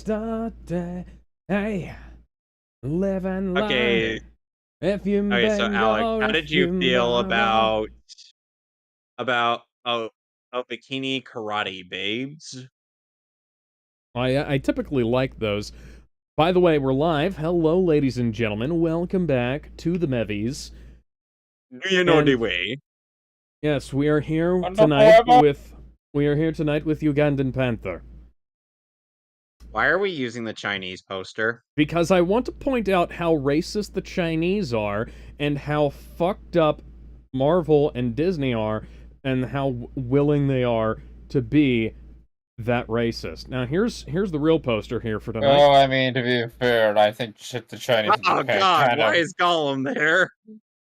started. Hey, living Okay. life. If you Okay, so bend Alex, or how if did you you feel borrow. about bikini karate babes? I typically like those. By the way, we're live. Hello, ladies and gentlemen. Welcome back to the Mehvies. Do you know the And way? yes, we are here And tonight forever. with Ugandan Panther. Why are we using the Chinese poster? Because I want to point out how racist the Chinese are and how fucked up Marvel and Disney are and how willing they are to be that racist. Now here's the real poster here for tonight. Oh, I mean, to be fair, I think the Chinese Oh God, kind why of is Gollum there?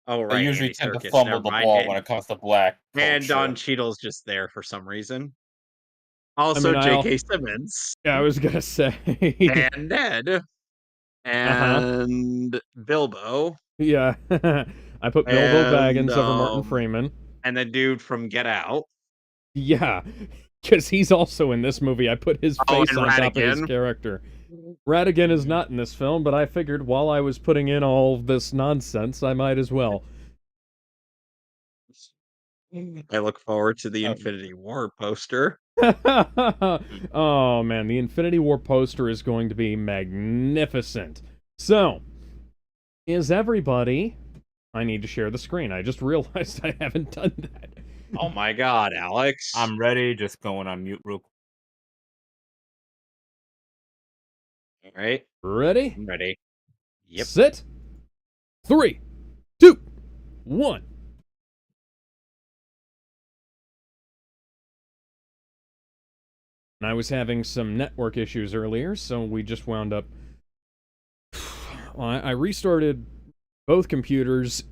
Oh they right, usually Andy tend to Serkis. fumble Never the mind. ball when it comes to black And Don culture. Cheadle's just there for some reason. I Also, mean, J.K. Simmons I was gonna say, and Ned uh-huh, and Bilbo yeah. I put Bilbo and Baggins over Martin Freeman. the dude from Get Out. Yeah, because he's also in this movie. I put his Oh, face and on top of his Radigan. character. Radigan is not in this film, but I figured while I was putting in all this nonsense, I might as well. I look forward to the Um, Infinity War poster. Oh man, the Infinity War poster is going to be magnificent. So, is everybody... I need to share the screen. I just realized I haven't done that. Oh my God, Alex. I'm ready, just going on mute real quick. All right. Ready? I'm ready. Yep. Sit. 3, 2, 1. I was having some network issues earlier, so we just wound up... I restarted both computers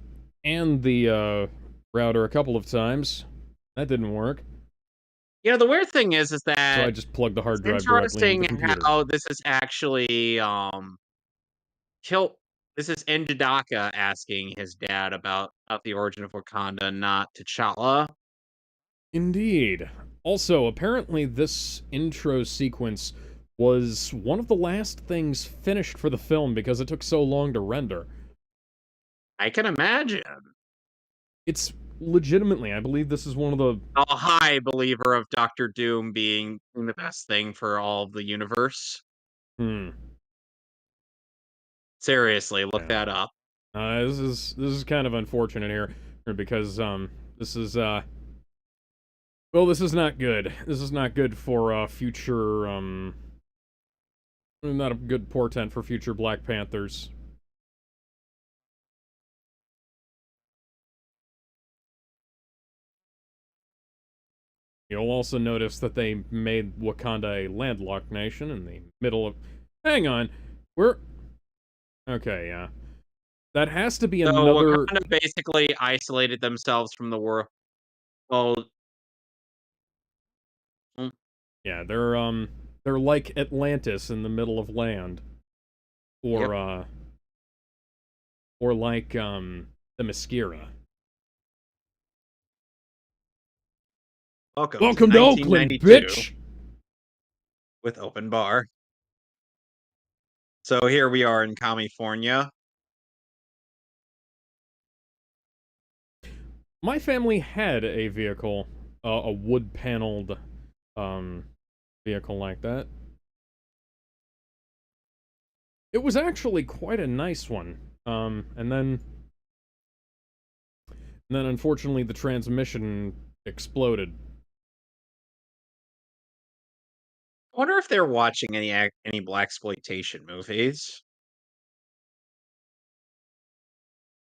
and the router a couple of times. That didn't work. You know, the weird thing is So that I just plugged the hard it's drive directly into interesting the computer. how this is actually this is Njidaka asking his dad about the origin of Wakanda, not T'Challa. Indeed. Also, apparently this intro sequence was one of the last things finished for the film because it took so long to render. I can imagine. It's legitimately, I believe this is one of the... A high believer of Doctor Doom being the best thing for all of the universe. Seriously, look that up. This is kind of unfortunate here because this is well, this is not good. This is not good for future not a good portent for future Black Panthers. You'll also notice that they made Wakanda a landlocked nation in the middle of... Hang on. We're... Okay, yeah. That has to be So another... Wakanda basically isolated themselves from the world. Well, Yeah, they're like Atlantis in the middle of land. Or, yep. or like, the Mascara. Welcome Welcome to to Oakland, 1992 bitch! with Open Bar. So here we are in California. My family had a vehicle, a wood-paneled, vehicle like that. It was actually quite a nice one. And then unfortunately the transmission exploded. I wonder if they're watching any blaxploitation movies.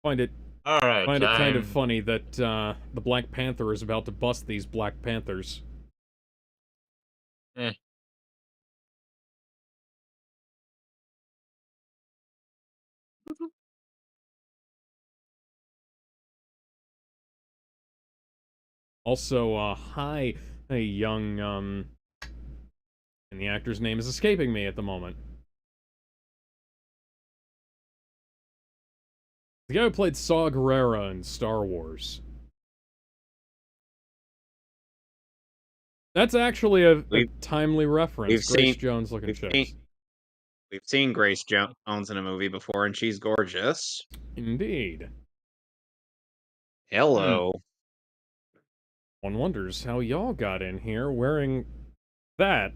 Find it Alright, kind of funny that the Black Panther is about to bust these Black Panthers. Eh. Also, hi, a young, and the actor's name is escaping me at the moment. The guy who played Saw Gerrera in Star Wars. That's actually a timely reference. Grace Jones looking chicks. We've seen Grace Jones in a movie before, and she's gorgeous. Indeed. Hello. One wonders how y'all got in here wearing that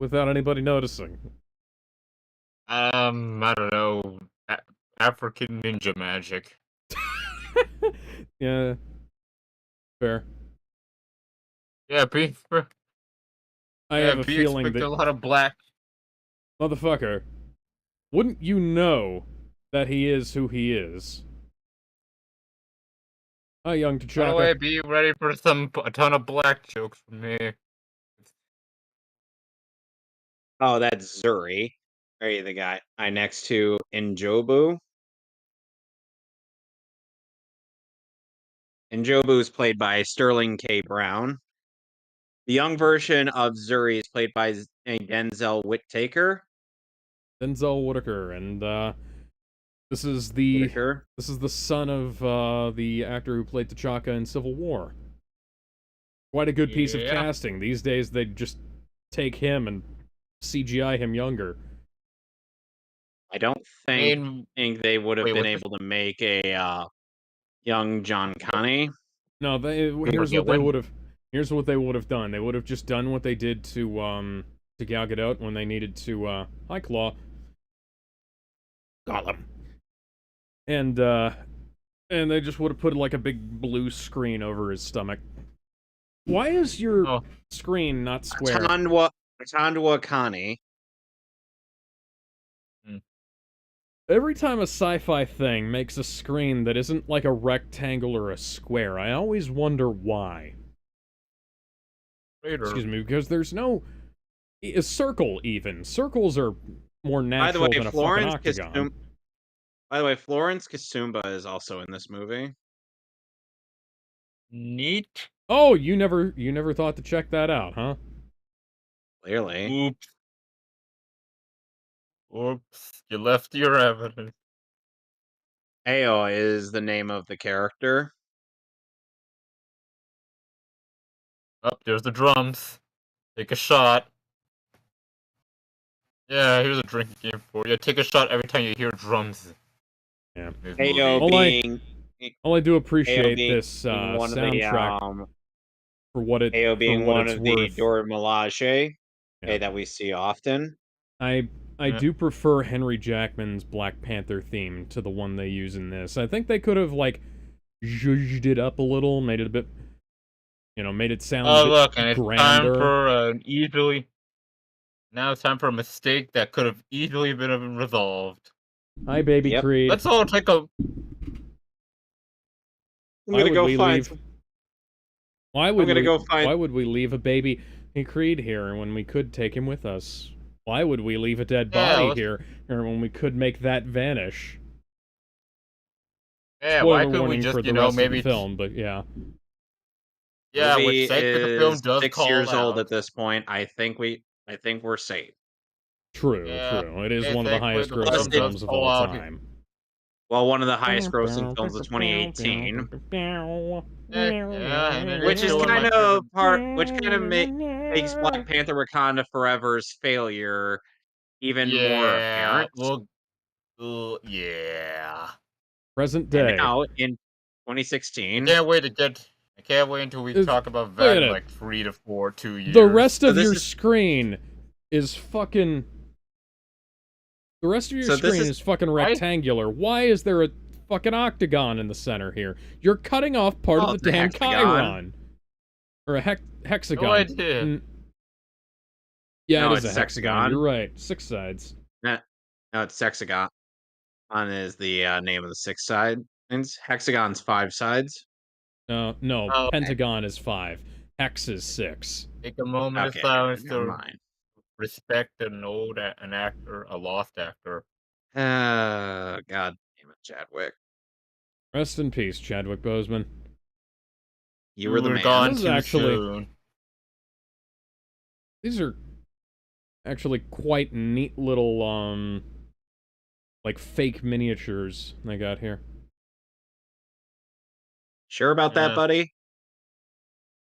without anybody noticing. I don't know. African ninja magic. Yeah. Fair. Yeah, I have a feeling expect that, a lot of black. motherfucker, wouldn't you know that he is who he is? Hi, young By the way, T'Chaka. be ready for a ton of black jokes from me. Oh, that's Zuri. Are you the guy next to Njobu? Njobu is played by Sterling K. Brown. The young version of Zuri is played by Denzel Whittaker. Denzel Whitaker, and this is the Whittaker. son of the actor who played T'Chaka in Civil War. Quite a good piece of Yeah. casting. These days, they just take him and CGI him younger. I don't I think mean, they would have wait, been what's able to make a young John Connie. No, here's what they would have. Here's what they would have done. They would have just done what they did to Gal Gadot when they needed to hi Claw. Got them. And they just would have put like a big blue screen over his stomach. Why is your screen not square? Atandwa Connie. Every time a sci-fi thing makes a screen that isn't like a rectangle or a square, I always wonder why. Excuse me, because there's no a circle even. Circles are more natural than a fucking octagon. By the way, Florence Kasumba is also in this movie. Neat. Oh, you never thought to check that out, huh? Clearly. Oops. Oops. You left your evidence. Ao is the name of the character. Oh, there's the drums. Take a shot. Yeah, here's a drinking game for you. Take a shot every time you hear drums. Yeah. Ao being all I do appreciate being this one soundtrack of the, for what it Ao being for what one it's of worth. the Dora Milaje Yeah. that we see often. I do prefer Henry Jackman's Black Panther theme to the one they use in this. I think they could have like zhuzhed it up a little, made it a bit, made it sound a bit look, and it's grander. time for now it's time for a mistake that could have easily been resolved. Hi, baby Creed. Let's all take a. I'm gonna go find. Why would we leave a baby Creed here when we could take him with us? Why would we leave a dead body here when we could make that vanish? Yeah, Spoiler why couldn't we warning just, for the rest of the film, but yeah. Yeah, movie which segment the film does 6 years old at this point. I think we're safe. True. It is one of the highest grossing films of all time. Well, one of the highest grossing films of 2018. Which is kind of makes Black Panther Wakanda Forever's failure even more apparent. Yeah. Present day. And now in 2016. I can't wait until we talk about that in like 3 to 2 years. The rest of your screen is fucking. The rest of your screen is fucking rectangular. Why is there a fucking octagon in the center here? You're cutting off part of the damn chyron. Or a hexagon. No idea. Yeah, no, it is a hexagon. You're right. 6 sides. No, it's hexagon. Is the name of the 6 side. Hexagon's 5 sides. No, pentagon is 5. Hex is 6. Take a moment of silence to respect an actor, a lost actor. God damn it, Chadwick. Rest in peace, Chadwick Boseman. You were the man. Gone too soon. These are actually quite neat little like fake miniatures they got here. Sure about that, buddy?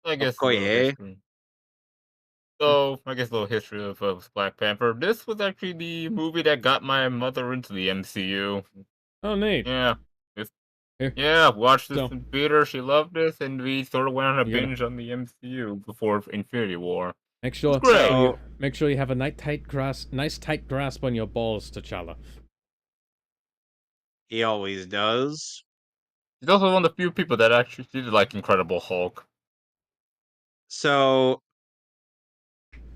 I guess. Oh yeah. So, I guess a little history of Black Panther. This was actually the movie that got my mother into the MCU. Oh, neat. Yeah. This, Here, yeah, watched this so in theater. She loved this, and we sort of went on a you gotta binge on the MCU before Infinity War. make It was sure great. So you have a nice tight grasp on your balls, T'Challa. he always does. She's also one of the few people that actually did like Incredible Hulk. So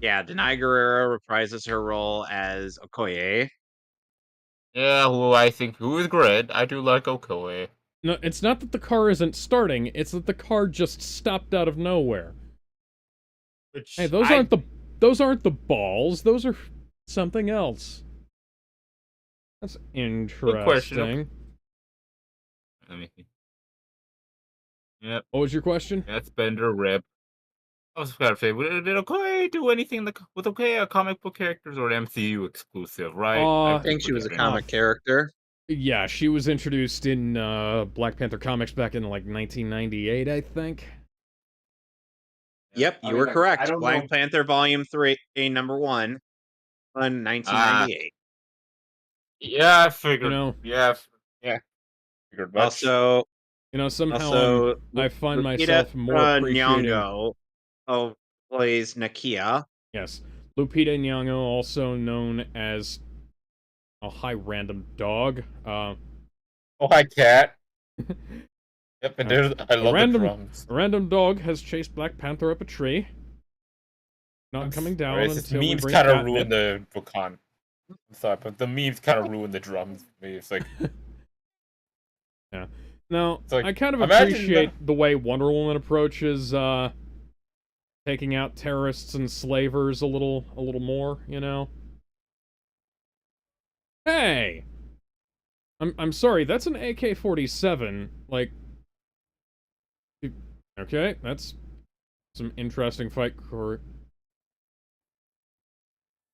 yeah, Denai Guerrero reprises her role as Okoye. Yeah, who is great. I do like Okoye. No, it's not that the car isn't starting, it's that the car just stopped out of nowhere. Which Hey, those aren't the balls, those are something else. That's Good question. interesting. Let me see. Yep, What was your question? that's Bender Rip. I was gonna say, did Okoye do anything with Okoye comic book characters or MCU exclusive, right? Uh, I I keep think she was a forgetting. comic character. Yeah, she was introduced in Black Panther comics back in like 1998, I think. Yep, I you mean, were like, correct. I don't Black know. Panther Volume 3, number 1, on Ah, 1998. yeah, I You figured. know, Yeah, figured much. Also, somehow also I find Lupita myself more appreciating. Nyong'o plays Nakia. Yes, Lupita Nyong'o, also known as a high random dog. Oh, hi, cat. Yep, and I A love the random drums. dog has chased Black Panther up a tree. Not coming down It's just until we memes bring kind of catnip. ruin the Wakanda. I'm sorry, but the memes kind of ruin the drums for me. It's like, Yeah. Now, it's like I kind of imagine appreciate the way Wonder Woman approaches taking out terrorists and slavers a little more, you know? Hey! I'm sorry, that's an AK-47. Like, okay, that's some interesting fight core.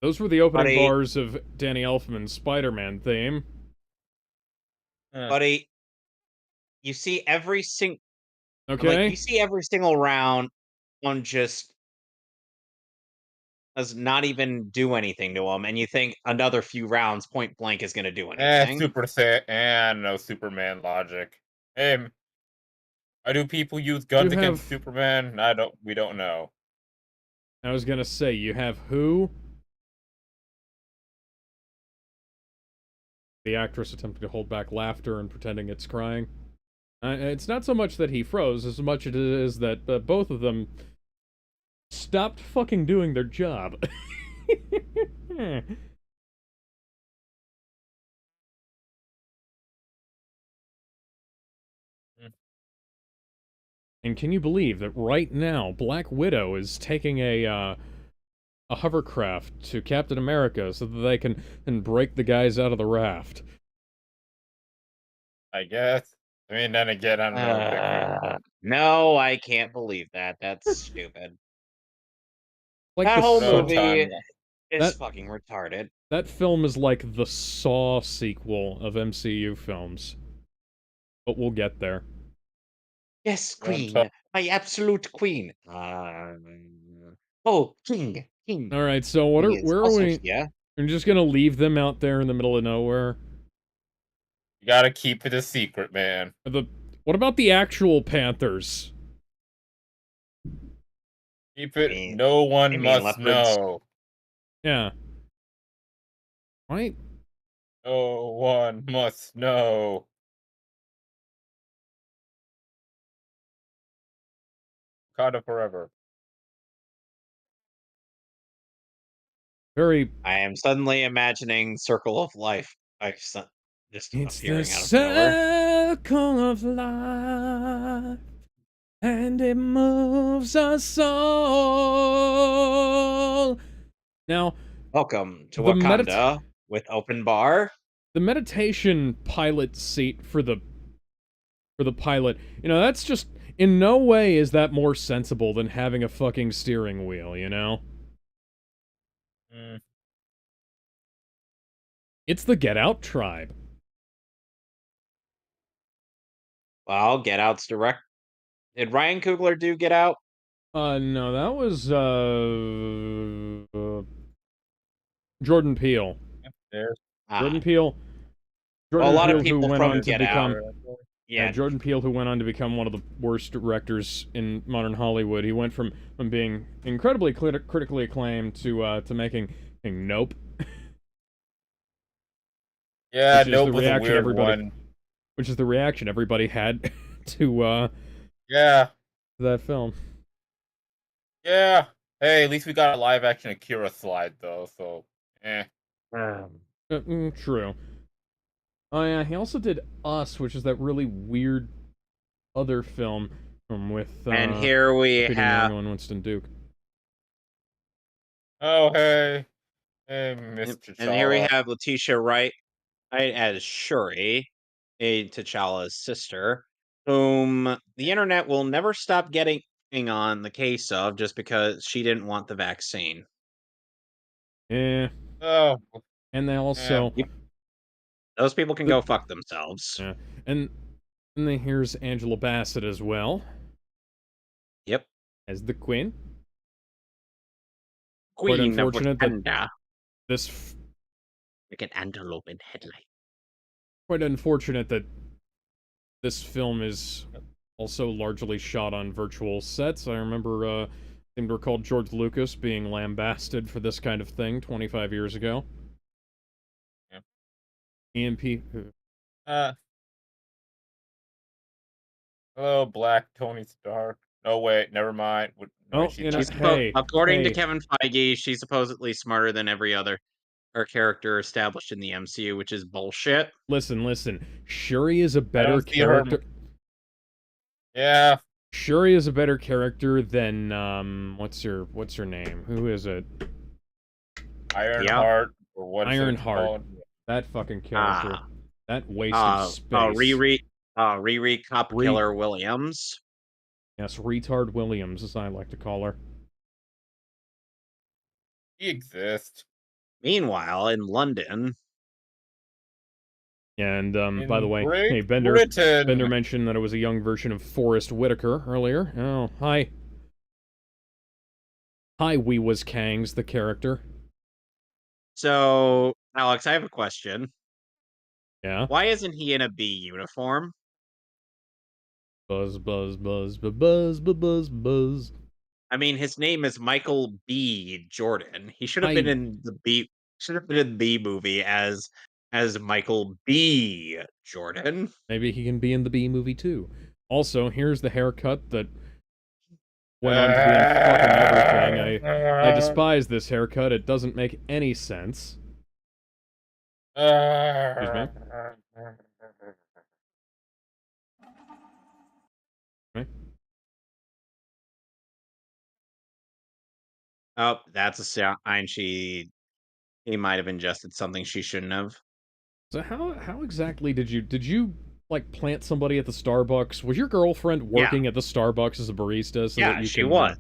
Those were the opening Buddy, bars of Danny Elfman's Spider-Man theme. buddy, you see every sing like you Okay? see every single round one just does not even do anything to him, and you think another few rounds point blank is going to do anything. Super Saiyan and no Superman logic. Hey, do people use You guns against have... Superman? We don't know. I was gonna say, you have who? The actress attempting to hold back laughter and pretending it's crying. It's not so much that he froze, as much as it is that both of them stopped fucking doing their job. And can you believe that right now, Black Widow is taking a hovercraft to Captain America so that they can break the guys out of the raft? I guess. I mean, then again, I don't know. No, I can't believe that. That's stupid. Like That the whole No movie time. is that fucking retarded. that film is like the Saw sequel of MCU films. But we'll get there. Yes, Don't tell. queen, my absolute queen. Oh, king, Alright, so king is where are also we? here. We're just gonna leave them out there in the middle of nowhere? You gotta keep it a secret, man. What about the actual Panthers? Keep I it. mean, No one I mean must leopards. know. Yeah. Right? No one must know. Wakanda forever. Very... I am suddenly imagining Circle of Life. Just It's the appearing out of nowhere. circle of life, and it moves us all. Now, Welcome to the Wakanda with open bar. the meditation pilot seat for the pilot, that's just... In no way is that more sensible than having a fucking steering wheel, you know? Mm. It's the Get Out tribe. Well, Get Out's direct. Did Ryan Coogler do Get Out? No, that was Jordan Peele. There's Jordan Ah, Peele. well, a Jordan lot of Peele, who people went on from to Get Out. become Yeah, Jordan Peele, who went on to become one of the worst directors in modern Hollywood. He went from being incredibly critically acclaimed to making Nope, yeah, which is Nope the was a reaction weird everybody, one. had to Yeah, that film. yeah. Hey, at least we got a live action Akira slide though, so eh. True. Oh yeah, he also did Us, which is that really weird other film with and here we Lupita have, Nyong'o and Winston Duke. Oh hey, Mr. and here we Chala. have Letitia Wright as Shuri, a T'Challa's sister, whom the internet will never stop getting on the case of just because she didn't want the vaccine. Yeah, Oh, and they eh. also Those people can the go fuck themselves. yeah, and then here's Angela Bassett as well Yep. as the Queen. Quite Queen of unfortunate that Wakanda. this Like an antelope in headlight. quite unfortunate that this film is also largely shot on virtual sets. I remember seem to recall George Lucas being lambasted for this kind of thing 25 years ago. Yeah. EMP. Uh, hello, Black Tony Stark. No, wait, never mind. No, Oh, she's you know, not. hey, According to hey, Kevin Feige, she's supposedly smarter than every other her character established in the MCU, which is bullshit. listen. Shuri is a I better don't see her. character. Yeah, Shuri is a better character than what's her name? Who is it? Ironheart or what is it Ironheart. called? That fucking character. Ah. That waste of space. Riri Cop Re- Killer Williams. Yes, retard Williams, as I like to call her. He exists. Meanwhile, in London, And by the In way, Great hey, Bender Britain. mentioned that it was a young version of Forrest Whitaker earlier. Oh, hi. Hi, Wee Was Kangs, the character. so Alex, I have a question. Yeah. Why isn't he in a B uniform? Buzz, buzz, buzz, buzz, buzz, buzz, buzz. I mean, his name is Michael B. Jordan. He should have I been in the B. Should have been in the movie as Michael B. Jordan. Maybe he can be in the B movie too. Also, here's the haircut that went on to be in fucking everything. I despise this haircut. It doesn't make any sense. Excuse me. Okay. Oh, that's a sign he might have ingested something she shouldn't have. So how exactly did you like plant somebody at the Starbucks? Was your girlfriend Yeah, working at the Starbucks as a barista so that yeah, you she can was.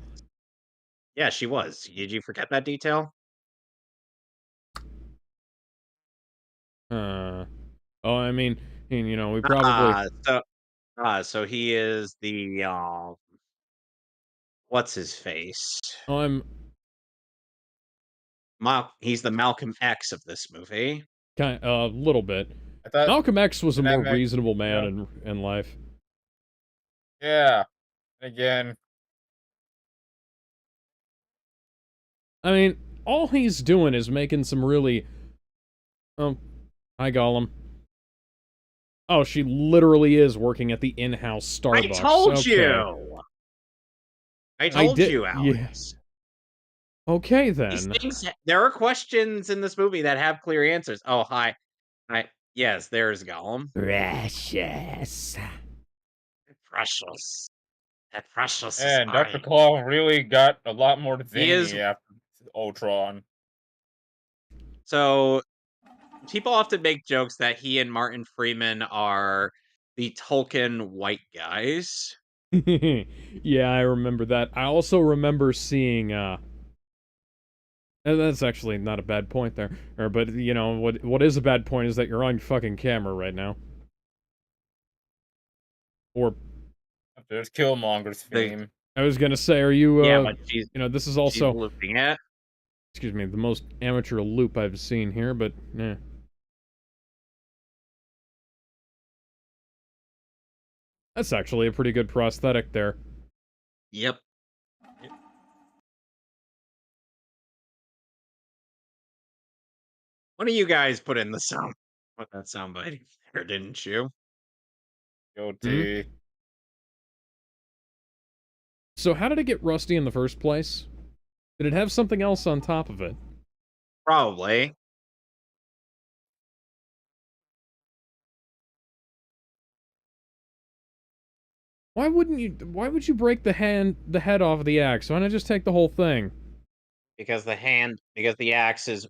Yeah, she was. Did you forget that detail? oh, I mean, you know, we probably So he is the what's his face? oh, I'm He's the Malcolm X of this movie. kind a little bit. I thought Malcolm X was a and that more makes reasonable man yeah. in life. Yeah. Again. I mean, all he's doing is making some really oh, hi Gollum. Oh, she literally is working at the in-house Starbucks. I told Okay. you. I told did- you, yeah. Alex. Okay These then. things. There are questions in this movie that have clear answers. Oh, hi. Yes, there's Gollum. Precious. Precious. That precious is And Dr. mine. Claw really got a lot more He is. zany after Ultron. So people often make jokes that he and Martin Freeman are the Tolkien white guys. Yeah, I remember that. I also remember seeing and that's actually not a bad point there. But you know, what is a bad point is that you're on fucking camera right now. Or There's Killmonger's The theme. I was gonna say, are you, Yeah, but she's this is she's also, looping it. excuse me, the most amateur loop I've seen here, but, eh. That's actually a pretty good prosthetic there. Yep. One of you guys put in the sound, put that sound bite there, didn't you? Guilty. So how did it get rusty in the first place? Did it have something else on top of it? Probably. Why would you break the head off of the axe? Why not just take the whole thing? Because the axe is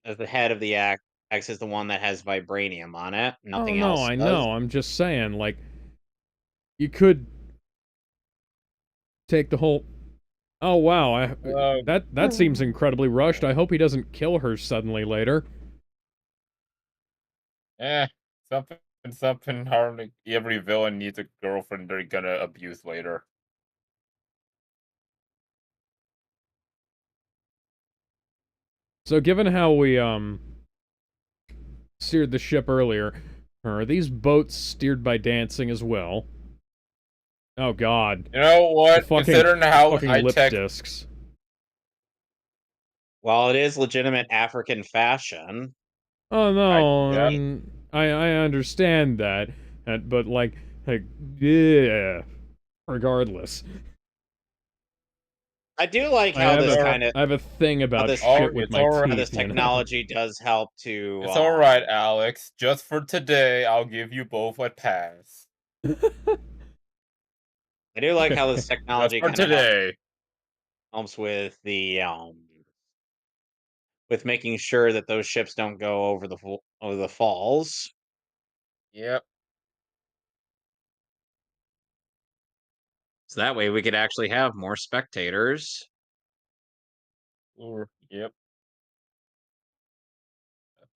the head of the axe is the one that has vibranium on it. Oh Nothing no, else I does. know, I'm just saying, like, you could take the whole... Oh wow, that seems incredibly rushed. I hope he doesn't kill her suddenly later. Eh, something. Hardly every villain needs a girlfriend they're gonna abuse later. So given how we, steered the ship earlier, are these boats steered by dancing as well? Oh god. You know The what? Considering how fucking high lip tech, discs. While it is legitimate African fashion, Oh no, yeah, I understand that, but like, yeah. Regardless, I do like I how have this a kind of I have a thing about this shit with it's my alright. how this teeth, you know? technology does help to. it's all right, Alex. Just for today, I'll give you both a pass. I do like how this Just technology for kind of today. helps with the with making sure that those ships don't go over the falls. Yep. So that way we could actually have more spectators. Yep.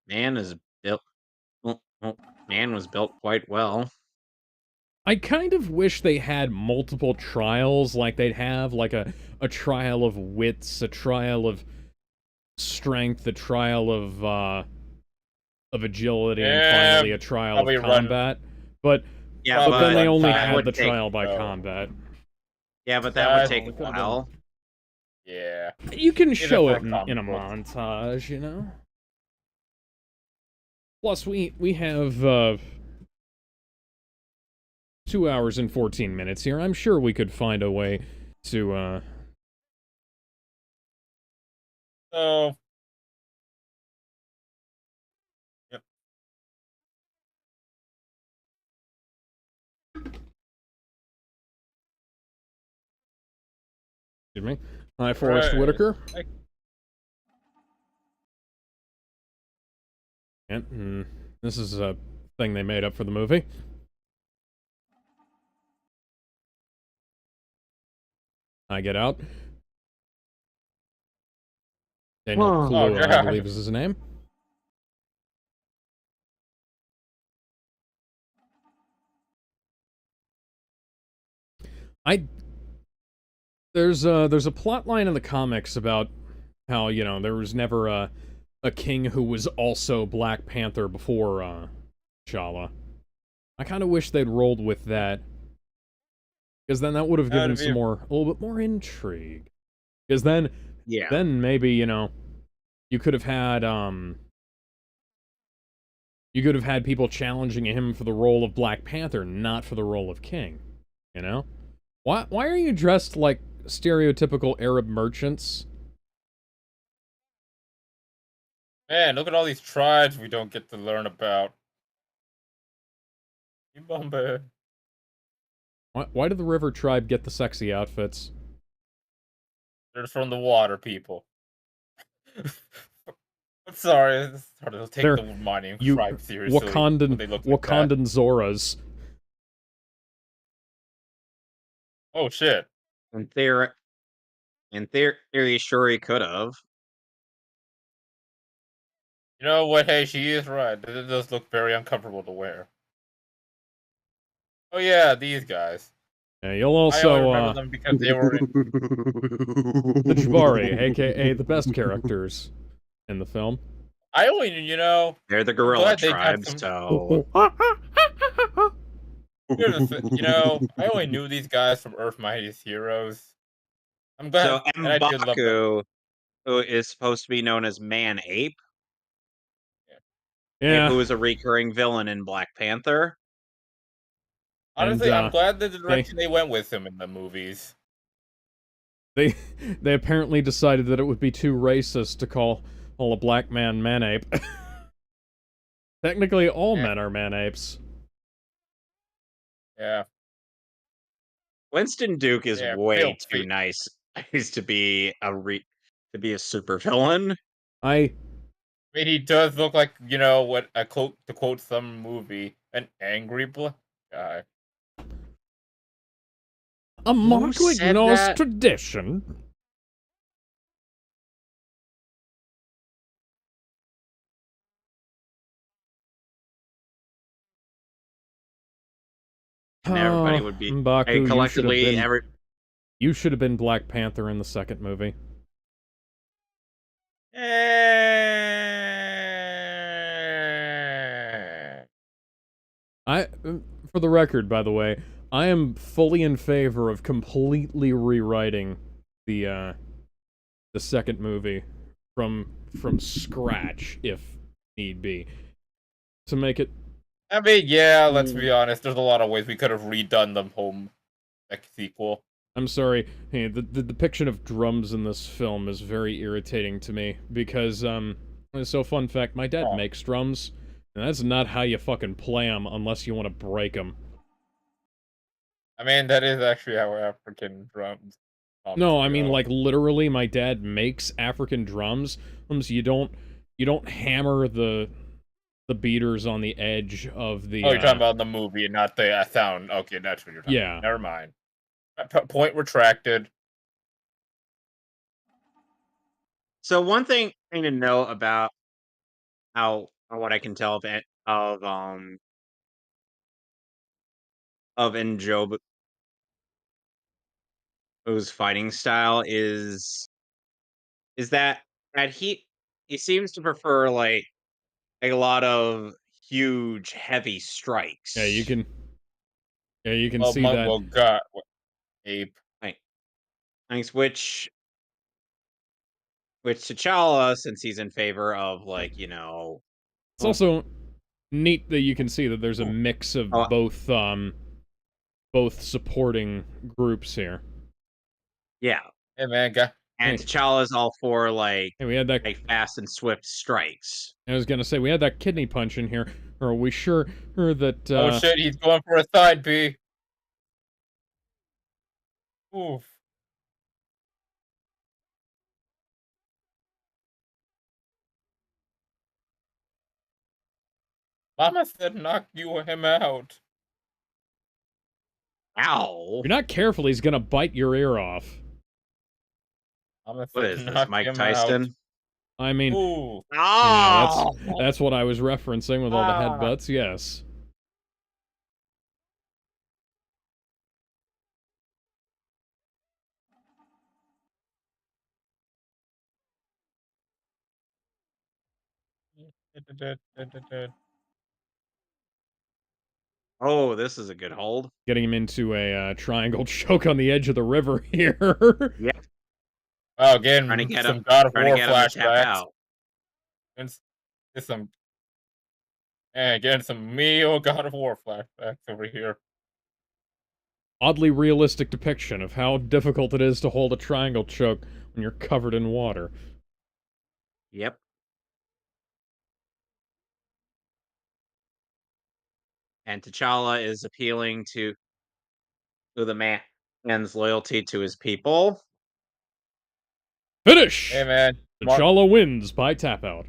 Man is built. Well, man was built quite well. I kind of wish they had multiple trials, like they'd have like a trial of wits, a trial of strength, a trial of agility, and Yeah, finally a trial of probably combat. But Yeah, but then they but only time that had would the take. trial by so. combat. Yeah, but that would That take a could've been- while. Yeah. You can Either show for it in a comic books. montage, you know? Plus, we have 2 hours and 14 minutes here. I'm sure we could find a way to So. Yep. excuse me. Hi, Forrest Right. Whitaker. Like- And this is a thing they made up for the movie. I get out. Daniel Oh, Kaluuya, I God. believe is his name. I there's a plot line in the comics about how, there was never a king who was also Black Panther before T'Challa. I kind of wish they'd rolled with that, because then that would have given That'd be a little bit more intrigue. Because then yeah. maybe, you could have had people challenging him for the role of Black Panther, not for the role of king. You know? Why are you dressed like stereotypical Arab merchants? Man, look at all these tribes we don't get to learn about. Ibombe. Why did the River Tribe get the sexy outfits? They're from the water people. I'm sorry, it's hard to take They're- the mining you tribe seriously. when they look like that. Wakandan Zoras. Oh shit. In theory, sure he could have. You know what? Hey, she is right. It does look very uncomfortable to wear. Oh yeah, these guys. Yeah, you'll I only also remember them because they were in. the Jabari, aka the best characters in the film. I only, They're the I'm gorilla glad they got tribe, some. so I only knew these guys from Earth Mightiest Heroes. I'm glad, so and I did love them. M'Baku, who is supposed to be known as Man Ape, Yeah, who is a recurring villain in Black Panther. and Honestly, I'm glad the they direction they went with him in the movies. they they apparently decided that it would be too racist to call a black man man-ape. Technically, all Eh, men are man-apes. yeah, Winston Duke is yeah, way feel too free. nice to be to be a supervillain. I I mean, he does look like, what a quote to quote some movie, an angry black guy. a Who Markle said ignores that? tradition. And everybody would be M'Baku, collectively every. you should have been Black Panther in the second movie. Eh. For the record, by the way, I am fully in favor of completely rewriting the second movie from scratch, if need be, to make it. I mean, yeah, let's be honest. There's a lot of ways we could have redone the home sequel. I'm sorry, hey, the depiction of drums in this film is very irritating to me because so fun fact, my dad Oh. makes drums, and that's not how you fucking play them unless you want to break them. I mean, that is actually how African drums. No, I mean go. like literally, my dad makes African drums. You don't hammer the beaters on the edge of the. Oh, you're talking about the movie and not the sound. Okay, that's what you're talking Yeah. about. Never mind. Point retracted. So one thing to know about how, or what I can tell of Njobu's fighting style is that he seems to prefer like a lot of huge heavy Yeah, you strikes. can. Yeah, you can Well, see that. well, God, ape. Like things which T'Challa, since he's in favor of like, It's well, also neat that you can see that there's a mix of oh, both supporting groups here. yeah. Hey, man, And Hey. T'Challa's all for Hey, we had that. like fast and swift strikes. I was gonna say we had that kidney punch in here. Or are we sure that? oh shit, he's going for a side B. Oof. Mama said knock him out. Ow! If you're not careful, he's gonna bite your ear off. Mama What said is this, knock Mike him out. Tyson? I mean, Ooh. that's what I was referencing with all the Ah. headbutts. Yes. Oh, this is a good hold. Getting him into a triangle choke on the edge of the river here. Yeah, Oh, trying to again, get him, some God of trying to War get him to tap flashbacks. out. And some, and again, some Mio God of War flashbacks over here. Oddly realistic depiction of how difficult it is to hold a triangle choke when you're covered in water. Yep. And T'Challa is appealing to the man's loyalty to his people. Finish! Hey, man. T'Challa wins by tap out.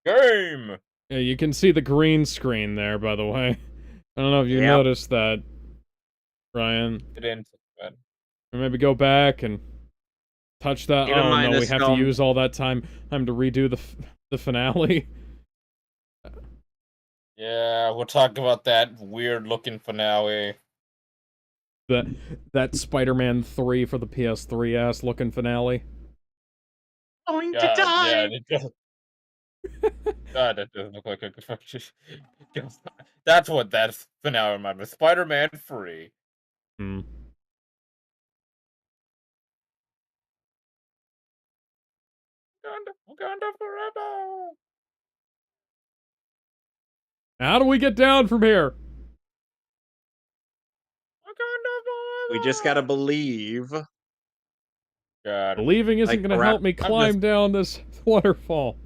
Game! Yeah, you can see the green screen there, by the way. I don't know if you Yep. noticed that, Ryan. Didn't. Or maybe go back and touch that. Keep in Oh mind no, we this have film- to use all that time to redo the finale. Yeah, we'll talk about that weird looking finale. that Spider-Man 3 for the PS3 ass looking finale. Going to God, yeah, die. it does. God, that doesn't look like a fucking. That's what that finale reminded me of. Spider-Man 3. Hmm. Wakanda forever. How do we get down from here? Wakanda We just gotta forever. believe. God, Believing isn't Like going to the rap, help me I'm just, climb down this waterfall.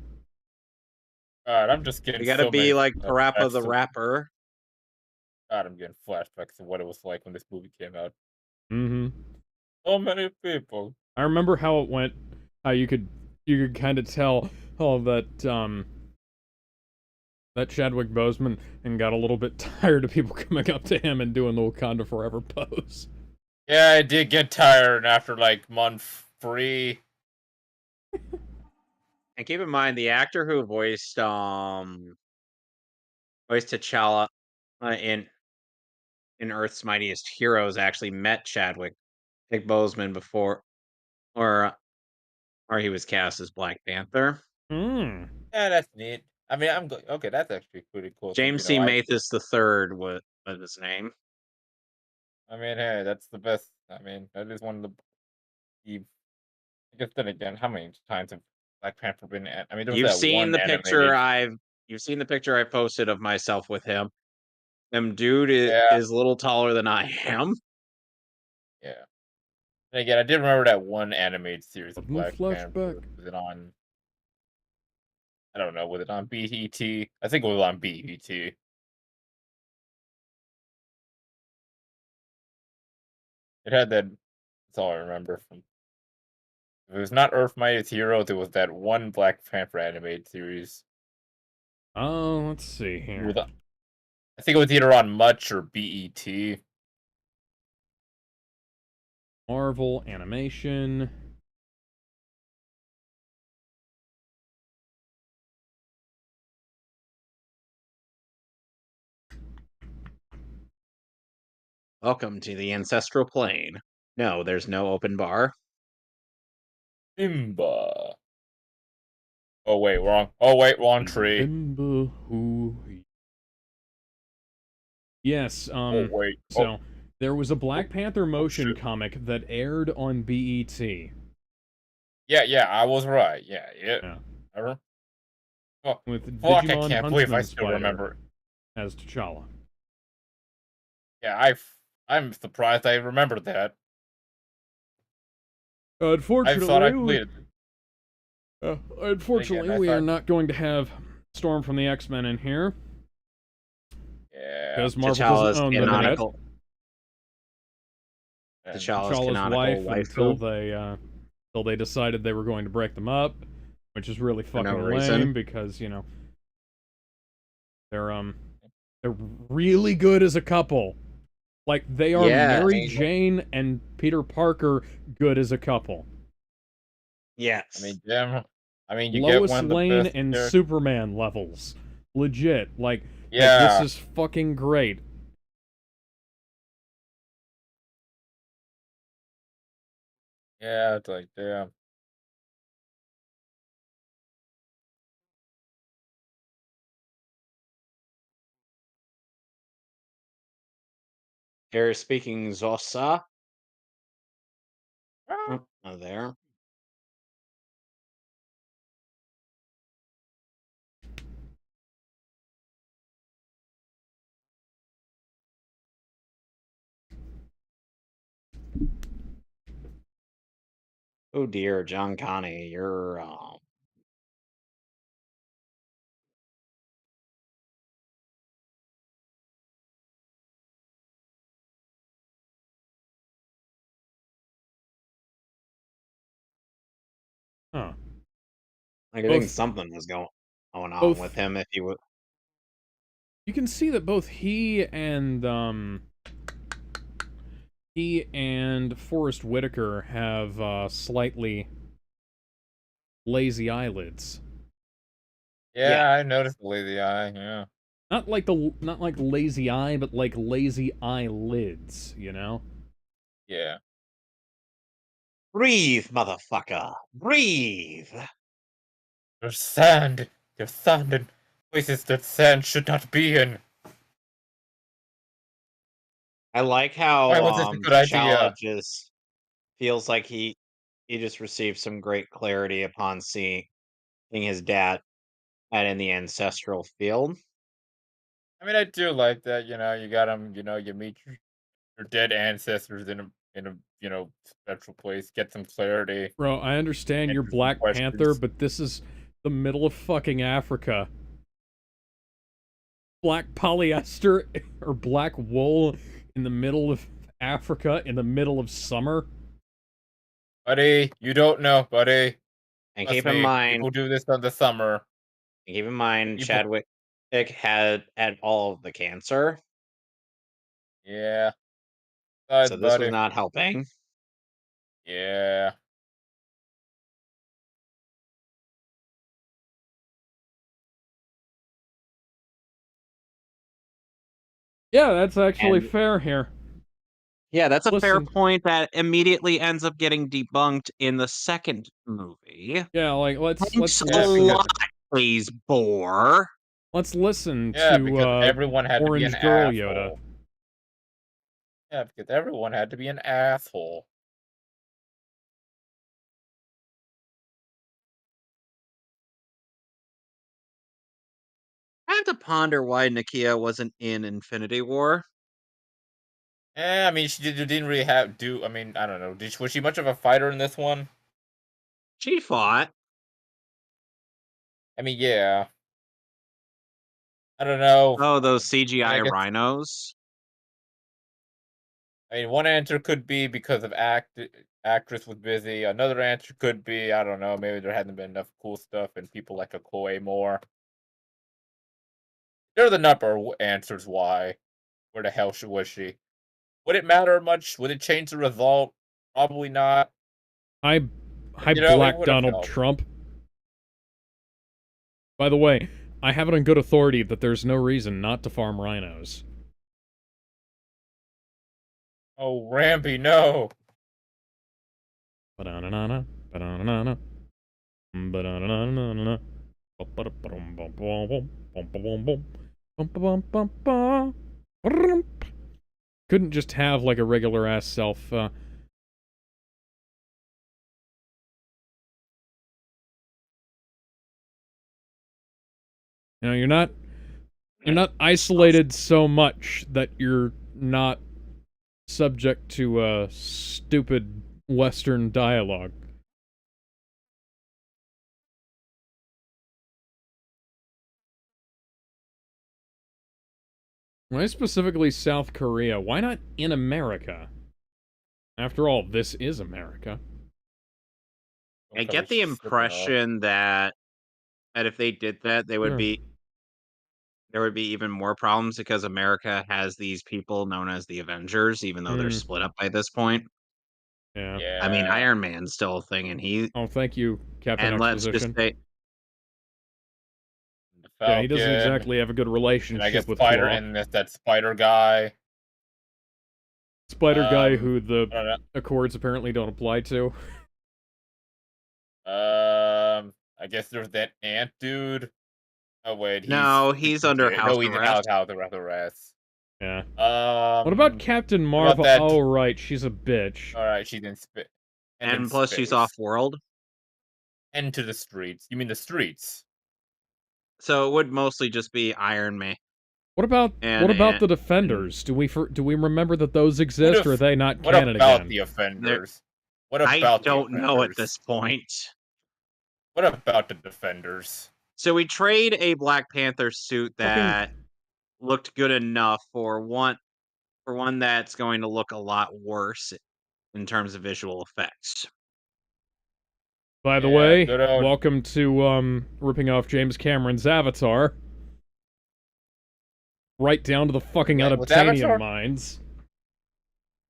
God, I'm just we getting gotta so many be like Parappa flashbacks the to. Rapper. God, I'm getting flashbacks to what it was like when this movie came out. Mm-hmm. So many people. I remember how it went. How you could kind of tell that Chadwick Boseman and got a little bit tired of people coming up to him and doing the Wakanda Forever pose. Yeah, I did get tired after like month 3. And keep in mind the actor who voiced T'Challa in Earth's Mightiest Heroes actually met Chadwick Boseman before, or or he was cast as Black Panther. Hmm. Yeah, that's neat. I mean, okay. That's actually pretty cool because James C. Mathis III was his name. I mean, hey, that's the best. I mean, that is one of the. I guess then again, how many times have Black Panther been? I mean, there was You've that seen one the picture animated. I posted of myself with him. Them dude Yeah, is a little taller than I am. yeah. And again, I did remember that one animated series of Sudden Black flashback. Panther. Was it on? I don't know. Was it on BET? I think it was on BET. It had that. That's all I remember from. If it was not Earth Mightiest Heroes, it was that one Black Panther animated series. Oh, let's see here. With, I think it was either on Much or BET. Marvel animation. Welcome to the ancestral plane. No, there's no open bar. Simba. Oh wait, wrong. Oh wait, wrong tree. Remember who. Yes. Oh wait. Oh, So there was a oh, Black Panther oh motion shit. comic that aired on BET. Yeah, I was right. Yeah. Yeah. I oh, With fuck! I Digimon can't believe I Huntsman still Spider remember. as T'Challa. Yeah, I'm surprised I remembered that. I thought I completed it. Again, Unfortunately, I we are thought, not going to have Storm from the X-Men in here yeah, because Marvel doesn't own them yet. and T'Challa's T'Challa's canonical wife waifu until they decided they were going to break them up, which is really for no fucking reason. lame because they're really good as a couple. Like they are Yeah, Mary Jane and Peter Parker good as a couple. yes. I mean, damn. I mean, you get Lois one of the Lane best and characters. Superman levels. Legit. Like this Yeah, is fucking great. yeah. It's like, damn. Here speaking Xhosa. Ah, Oh, there. Oh dear, John Connie, you're Huh. like I think Both something was going on both with him if he would. you can see that both he and Forrest Whitaker have slightly lazy eyelids. yeah, I noticed the lazy eye. Yeah. Not like lazy eye, but like lazy eyelids, you know? Yeah. Breathe, motherfucker. Breathe. There's sand. There's sand in places that sand should not be in. I like how Why was this a good T'Challa idea? just feels like he just received some great clarity upon seeing his dad out in the ancestral field. I mean, I do like that. You got him. You meet your dead ancestors in a special place. Get some clarity. Bro, I understand you're Answer some Black Panther, questions. but this is the middle of fucking Africa. Black polyester or black wool in the middle of Africa in the middle of summer. Buddy, you don't know, buddy. And Trust keep in me. mind, People do this in the summer. People. Chadwick had all of the cancer, Yeah. so Besides, this was buddy. not helping. Yeah. Yeah, that's actually And fair here. yeah, that's a fair Listen, point that immediately ends up getting debunked in the second movie. yeah, like Thanks a Yeah, lot, please, Boar. let's listen Yeah, to because everyone had to be an Orange Girl Yoda. asshole. Yeah, because everyone had to be an asshole. I have to ponder why Nakia wasn't in Infinity War. I mean, didn't really have do. I mean, I don't know. Was she much of a fighter in this one? She fought. I mean, yeah. I don't know. Oh, those I mean, I CGI guess. rhinos. I mean, one answer could be because of actress was busy. Another answer could be, I don't know, maybe there hadn't been enough cool stuff and people like Okoye more. There are the number of answers why. Where the hell was she? Would it matter much? Would it change the result? Probably not. I But, it black would have Donald helped. Trump. By the way, I have it on good authority that there's no reason not to farm rhinos. Oh, Ramby, no. Ba-da-na-na-na, ba-da-na-na-na, ba-da-na-na-na-na, ba-ba-da-bum-bum-bum-bum-bum-bum-bum-bum. Couldn't just have like a regular ass self. You're not isolated so much that you're not subject to stupid Western dialogue. Why specifically South Korea? Why not in America? After all, this is America. I get the impression that if they did that, there would be even more problems because America has these people known as the Avengers, even though they're split up by this point. Yeah. I mean, Yeah. Iron Man's still a thing, and Oh, thank you, Captain let's just Exposition. say, The Yeah, he doesn't Falcon. exactly have a good And I relationship guess with Spider Claw. and that Spider guy. Spider guy who the I don't Accords apparently don't apply to. know. I guess there's that ant dude. Oh wait, no, he's under house no, he's in arrest. house arrest. Yeah. What What about Captain about Marvel? that? Oh, right, she's a bitch. All right, she's in spit. And plus, she's off-world. Into the streets. You mean the streets? So it would mostly just be Iron Man. What about And the Defenders? Do we remember that those exist, or are they not What canon about again? the Offenders? What I about don't the know at Offenders? this point. What about the Defenders? So we trade a Black Panther suit that looked good enough for one that's going to look a lot worse in terms of visual effects. By the Yeah, way, good old- welcome to ripping off James Cameron's Avatar. Right down to the fucking Wait, was Avatar? unobtainium mines.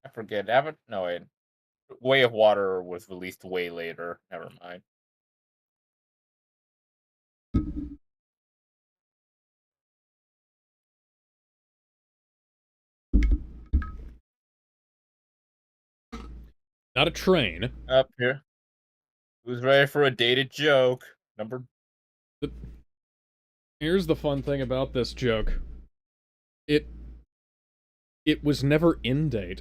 I forget. No, wait. Way of Water was released way later. Never mind. Not a train. Up here. Who's ready for a dated joke? Here's the fun thing about this joke. It was never in date.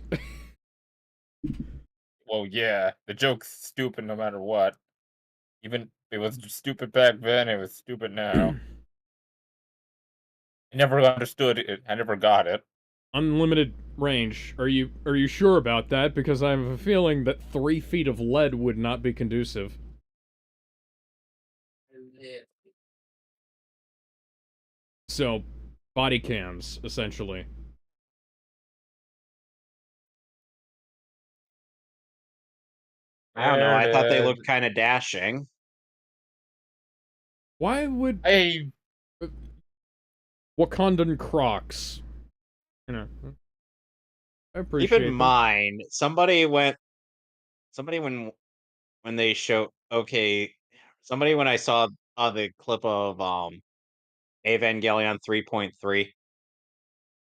Well, yeah, the joke's stupid no matter what. Even it was stupid back then, it was stupid now. I never understood it. I never got it. Unlimited range. Are you sure about that? Because I have a feeling that 3 feet of lead would not be conducive. So, body cams, essentially. I don't know. I thought they There it looked is. kind of dashing. Why would Hey, Wakandan Crocs? You know, I Keep appreciate in them. mind, somebody when they show okay, somebody when I saw the clip of Evangelion 3.3,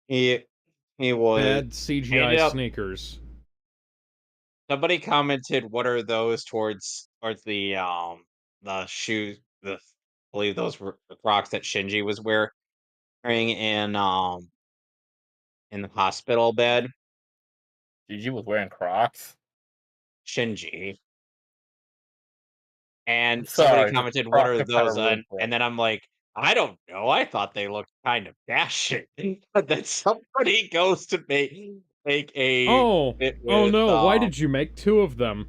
he he was Bad I CGI ended up sneakers. somebody commented what are those towards the shoes I believe those were the Crocs that Shinji was wearing in the hospital bed. Gigi was wearing Crocs. Shinji. I'm And somebody sorry, just commented, "What Crocs are have kind those?" of ruined for And then I'm like, "I don't know. I thought they looked kind of dashing." But then somebody goes to make a Oh, bit oh with no! Why did you make 2 of them?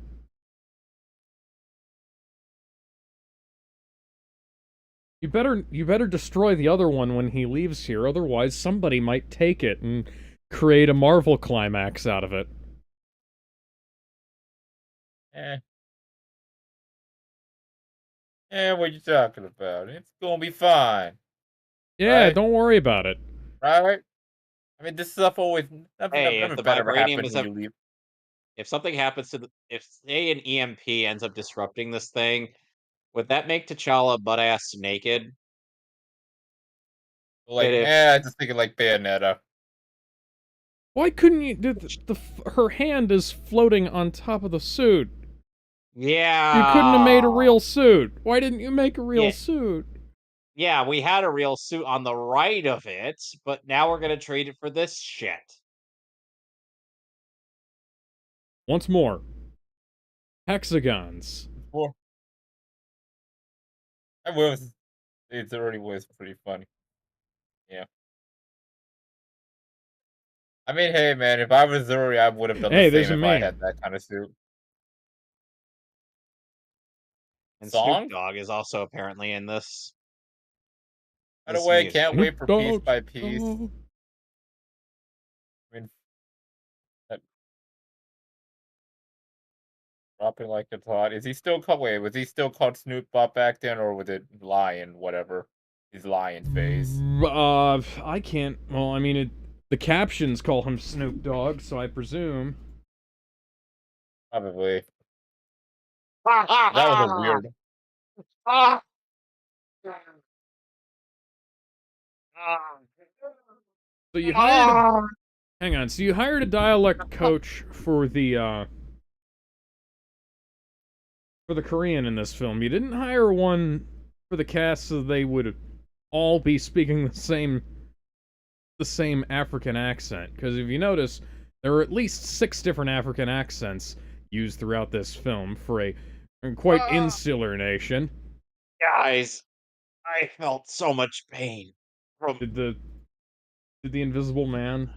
You better destroy the other one when he leaves here. Otherwise, somebody might take it and create a Marvel climax out of it. Eh. What you talking about? It's gonna be fine, Yeah, right? don't worry about it. Right? I mean, this stuff always hey, if nothing the bad ever vibranium happens is when a you leave. if something happens to the if say an EMP ends up disrupting this thing, would that make T'Challa butt ass naked? Like, And if I just thinking like Bayonetta. Why couldn't you? Her hand is floating on top of the suit. You couldn't have made a yeah, real suit. Why didn't you make a real yeah, suit? yeah, we had a real suit on the right of it, but now we're gonna trade it for this shit. Once more, hexagons. Well, I was. It already was pretty funny. Yeah. I mean, hey man, if I was Zuri, I would have done the Hey, same there's a if I meme. had that kind of suit. And Snoop Song? Dogg is also apparently in By the this way, can't music. wait for Piece by Piece. Dog. I mean, that dropping like it's hot. Is he still called? Wait, was he still called Snoop Bop back then, or was it Lion? Whatever, his Lion face. I can't. Well, I mean, the captions call him Snoop Dogg, so I presume. Probably. That was a weird. So you hired a. Hang on. So you hired a dialect coach for the Korean in this film. You didn't hire one for the cast so they would all be speaking the same African accent. Because if you notice, there are at least 6 different African accents used throughout this film for a quite insular nation. Guys, I felt so much pain from Did the Invisible Man?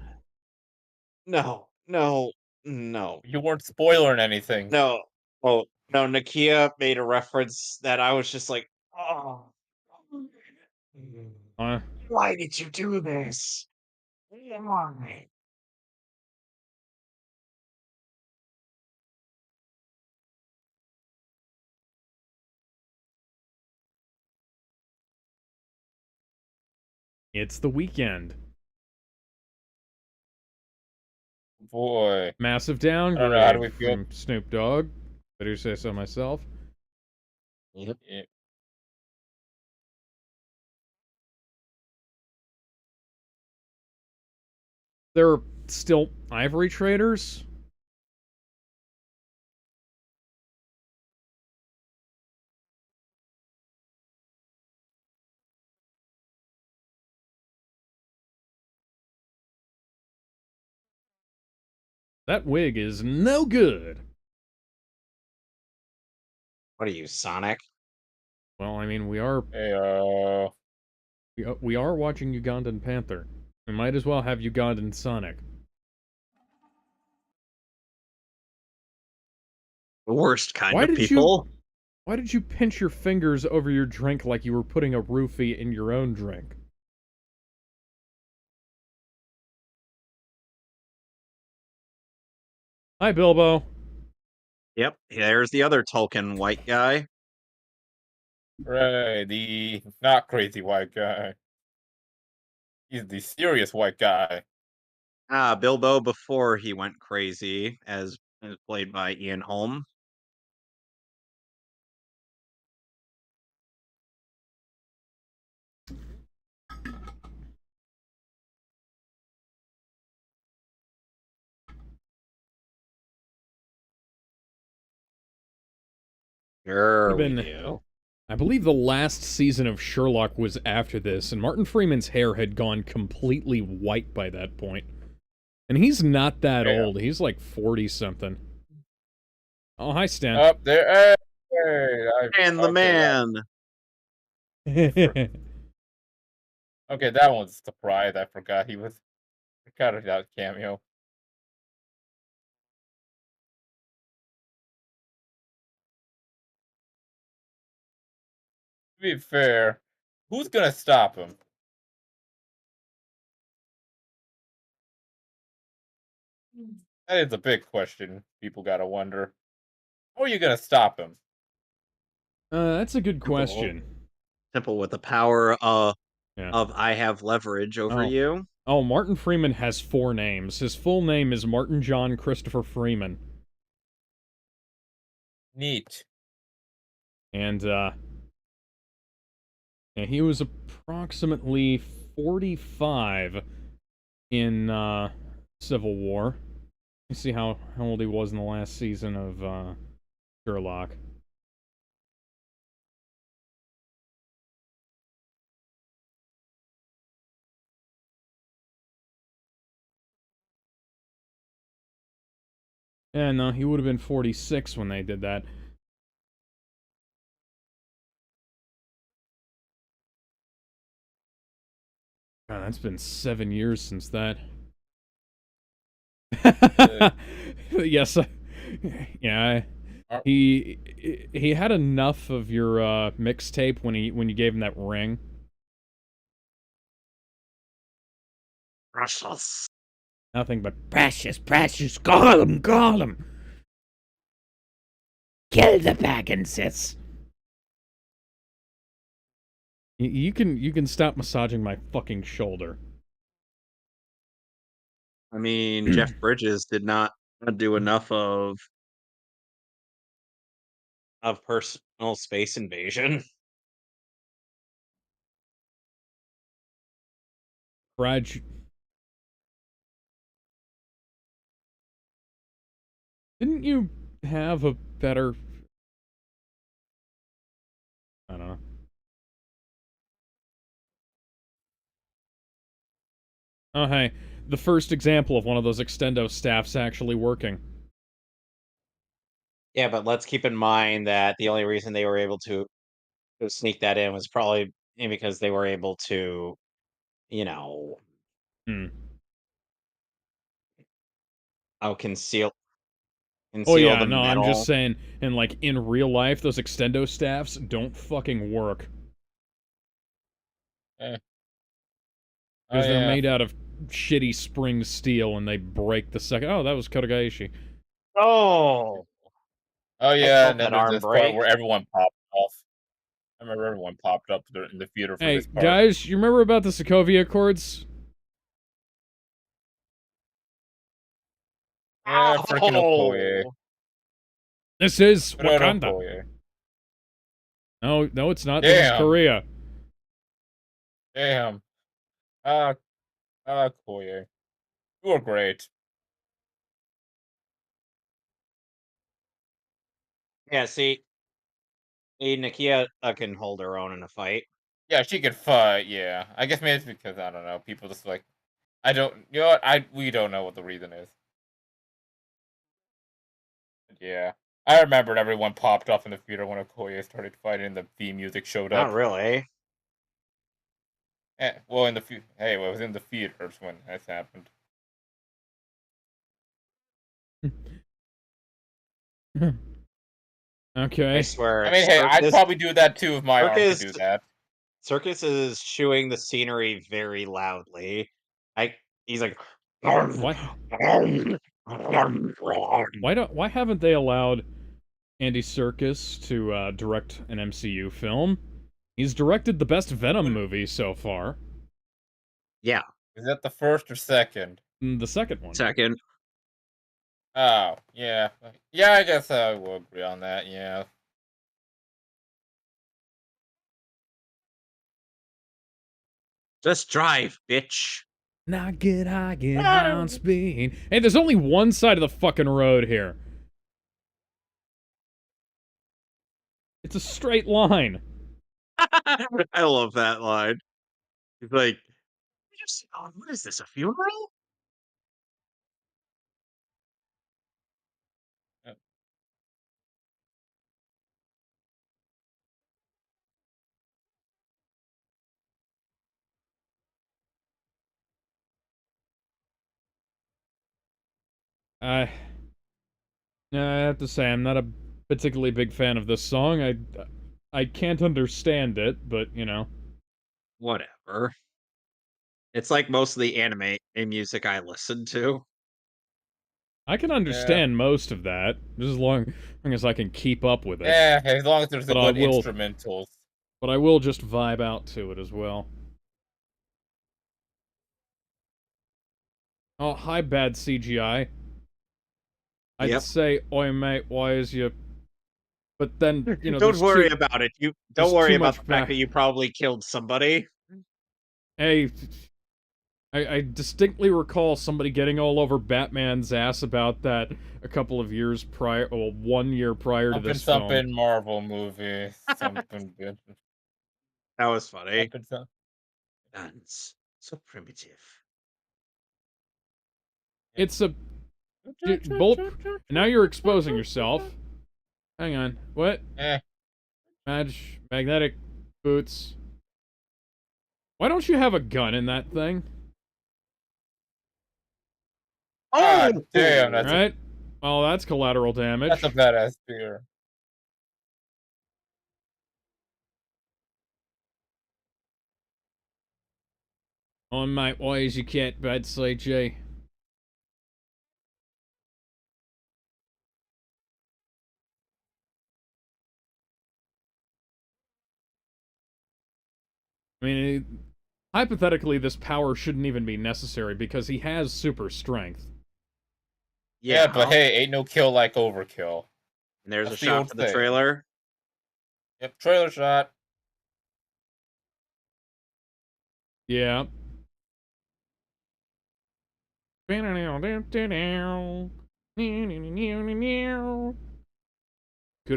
no, no, no, You weren't spoiling anything. no. Oh no, Nakia made a reference that I was just like, oh, Uh, why did you do this? Why? it's the weekend. Boy, Massive I don't know. How do downgrade we feel? from Snoop Dogg. Better say so myself. Yep. Yeah. There are still ivory traders. That wig is no good. What are you, Sonic? Well, I mean, we are Hey, we are watching Ugandan Panther. We might as well have Ugandan Sonic. The worst kind Why of did you people. Why did you pinch your fingers over your drink like you were putting a roofie in your own drink? Hi, Bilbo. Yep, there's the other Tolkien white guy. right, the not crazy white guy. He's the serious white guy. Bilbo before he went crazy, as played by Ian Holm. Sure, Would've we been, do. I believe the last season of Sherlock was after this, and Martin Freeman's hair had gone completely white by that point. And he's not that Yeah. old. He's like 40-something. Oh, hi, Stan. Up there. And the man. Okay, that one's a surprise. I forgot he was. I forgot that cameo. To be fair, who's gonna stop him? That is a big question. People gotta wonder. How are you gonna stop him? That's a good Simple. question. Simple with the power Yeah. of I have leverage over Oh. you. Oh, Martin Freeman has 4 names. His full name is Martin John Christopher Freeman. Neat. And, yeah, he was approximately 45 in, Civil War. Let's see how old he was in the last season of, Sherlock. Yeah, no, he would have been 46 when they did that. God, that's been 7 years since that. Yes, yeah. He had enough of your mixtape when you gave him that ring. Precious. Nothing but precious, precious, call him, call him. Kill the Bagginses. You can stop massaging my fucking shoulder. I mean, Jeff Bridges did not do enough of personal space invasion. Brad, didn't you have a better? I don't know. Oh, hey, the first example of one of those extendo staffs actually working. Yeah, but let's keep in mind that the only reason they were able to sneak that in was probably because they were able to, you know, Hmm. conceal Oh conceal yeah, the no, I'm just metal. saying, and like in real life, those extendo staffs don't fucking work Eh. Oh because they're yeah. made out of shitty spring steel and they break the second. Oh, that was Kodagaishi. Oh, Oh I yeah, felt and then that there's arm this part break. where everyone popped off. I remember everyone popped up in the theater for Hey this part. guys, you remember about the Sokovia Accords? Yeah, freaking Okoye. Oh, This is Good old Wakanda. Okoye. No, no, it's not. This is Damn. Korea. Damn. Okoye. You were great. yeah. See, Nakia can hold her own in a fight. Yeah, she could fight, yeah. I guess maybe it's because I don't know, people just like I don't you know what? We don't know what the reason is. Yeah. I remembered everyone popped off in the theater when Okoye started fighting and the theme music showed Not up. really. Well, hey, well, it was in the theaters when this happened. I Okay. swear, I mean, hey, I'd probably do that too if my arm could Circus do that. Circus is chewing the scenery very loudly. He's like, "Arm, Why? arm, arm, arm." Why haven't they allowed Andy Serkis to direct an MCU film? He's directed the best Venom movie so far. Yeah, Is that the first or second? The second one. second. Oh, yeah. Yeah, I guess I will agree on that, yeah. Just drive, bitch. Now get high on speed. Hey, there's only one side of the fucking road here. It's a straight line. I love that line. He's like, what is this, a funeral? I I have to say I'm not a particularly big fan of this song. I can't understand it, but you know. Whatever. It's like most of the anime music I listen to. I can Yeah. understand most of that, just as long as I can keep up with it. Yeah, as long as there's a But I good will- instrumentals. But I will just vibe out to it as well. Oh, hi, bad CGI. I'd Yep. say, oi, mate, why is you... But then, you know, Don't there's worry too... about it. You there's don't worry too about much the fact back- that you probably killed somebody. Hey, I distinctly recall somebody getting all over Batman's ass about that a couple of years prior, well, 1 year prior to this film. Something Marvel movie. Something good. That was funny. Something. Dance. So primitive. It's a... Bullet... Now you're exposing yourself. Hang on. What? Eh. Magnetic boots. Why don't you have a gun in that thing? Ah, damn, that's Right? Well, that's collateral damage. that's a badass spear. On my ways, you can't bad say, Jay. I mean, hypothetically, this power shouldn't even be necessary because he has super strength. Yeah, but hey, ain't no kill like overkill. And there's That's a the shot old for the thing. trailer. Yep, trailer shot. Yeah. Could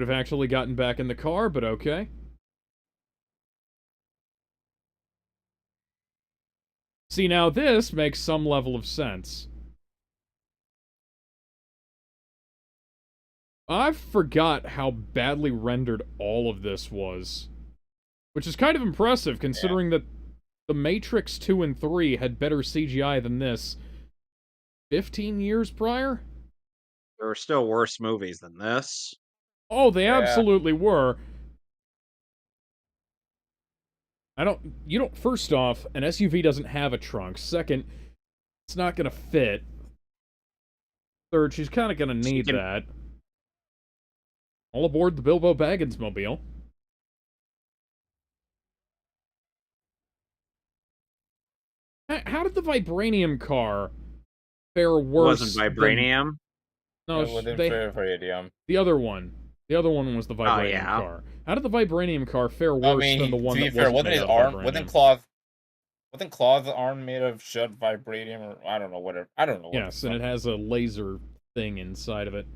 have actually gotten back in the car, but okay. See, now this makes some level of sense. I forgot how badly rendered all of this was. Which is kind of impressive, considering that The Matrix 2 and 3 had better CGI than this 15 years prior? There were still worse movies than this. Oh, they Yeah. absolutely were. First off, an SUV doesn't have a trunk. Second, it's not gonna fit. Third, she's kinda gonna need that. All aboard the Bilbo Baggins mobile. How did the Vibranium car fare It worse wasn't than... Vibranium. No, Yeah, within they... Vibranium. The other one. The other one was the Vibranium yeah. car. How did the Vibranium car fare worse I mean, than the one to be that fair, wasn't wasn't made his out of arm, Vibranium? wasn't Claw's arm made of shed vibranium, or I don't know, whatever. I don't know. Yes, and it has a laser thing inside of it.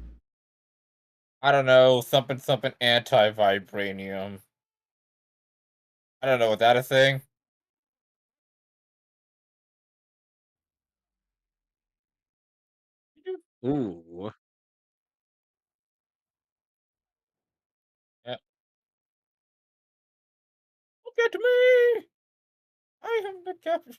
I don't know, something anti-vibranium. I don't know, was that a thing? Ooh. Get me! I am the captain.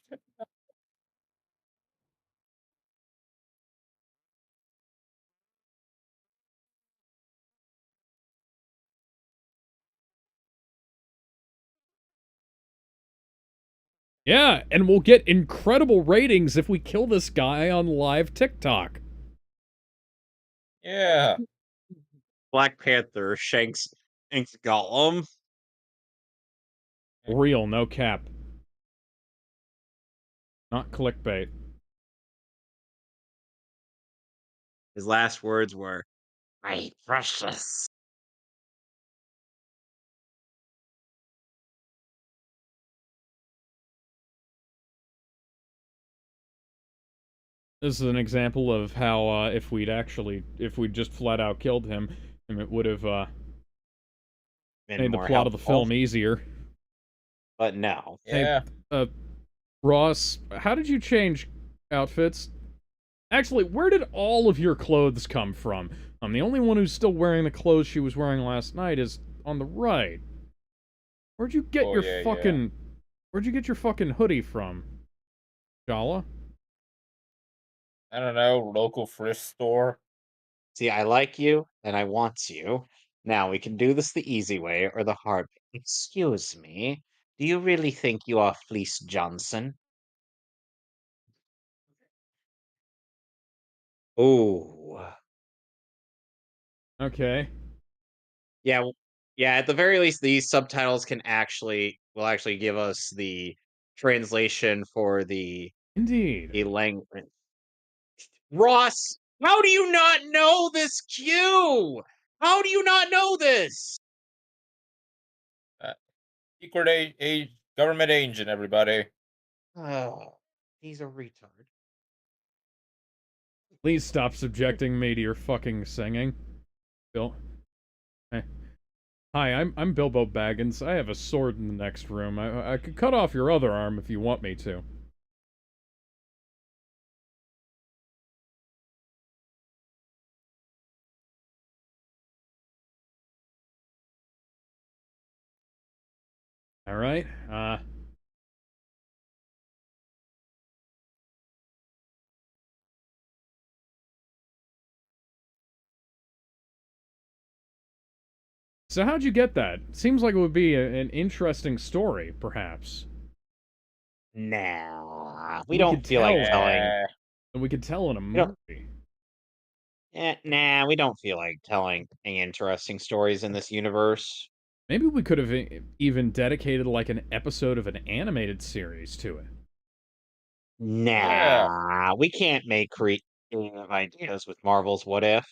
Yeah, and we'll get incredible ratings if we kill this guy on live TikTok. Yeah. Black Panther Shanks Inks Gollum. Real, no cap. Not clickbait. His last words were, "My precious." This is an example of how, if we'd just flat out killed him, it would have, Been made the more plot of the helpful. film easier. But no. Yeah. Hey, Ross, how did you change outfits? Actually, where did all of your clothes come from? I'm the only one who's still wearing the clothes she was wearing last night is on the right. Where'd you get Oh, your yeah, fucking... Where'd you get your fucking hoodie from? Jala? I don't know, local thrift store. See, I like you, and I want you. Now we can do this the easy way or the hard way. Excuse me. Do you really think you are Fleece Johnson? Ooh. Okay. Yeah, yeah, at the very least, these subtitles will actually give us the translation for the Indeed. language. Ross, how do you not know this cue? How do you not know this? Secret government agent, everybody. Oh, he's a retard. Please stop subjecting me to your fucking singing. Bill. Hey. Hi, I'm Bilbo Baggins. I have a sword in the next room. I could cut off your other arm if you want me to. Alright, so how'd you get that? Seems like it would be an interesting story, perhaps. Nah, we We don't could feel like tell. telling. And we could tell in a We don't. movie. Nah, we don't feel like telling any interesting stories in this universe. Maybe we could have even dedicated like an episode of an animated series to it. Yeah. Nah, we can't make creative ideas with Marvel's What If.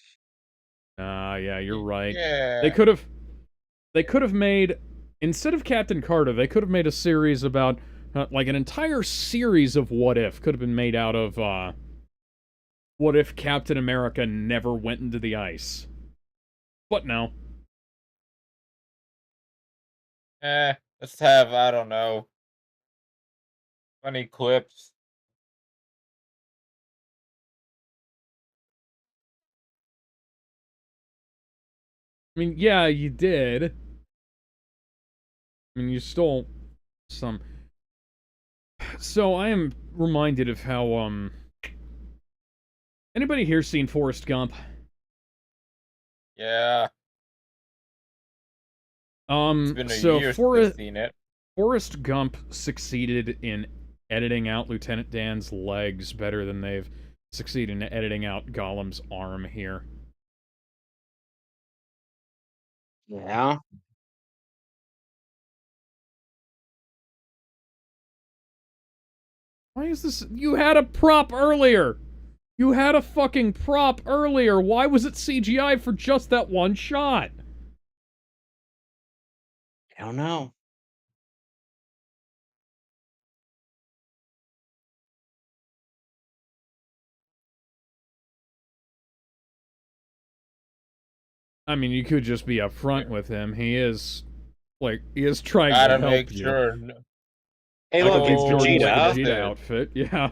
Yeah, you're right. Yeah. They could have made, instead of Captain Carter, they could have made a series about, like an entire series of What If could have been made out of, what if Captain America never went into the ice? But no. Let's have, I don't know, funny clips. I mean, yeah, you did. I mean, you stole some. So I am reminded of how, anybody here seen Forrest Gump? Yeah. It's been a year since I've seen it. Forrest Gump succeeded in editing out Lieutenant Dan's legs better than they've succeeded in editing out Gollum's arm here. Yeah. Why is this? You had a prop earlier! You had a fucking prop earlier! Why was it CGI for just that one shot? I don't know. I mean, you could just be upfront with him. He is trying Gotta to help make you. sure. Hey, Like look, a it's Jordan with Vegeta. Vegeta outfit, yeah.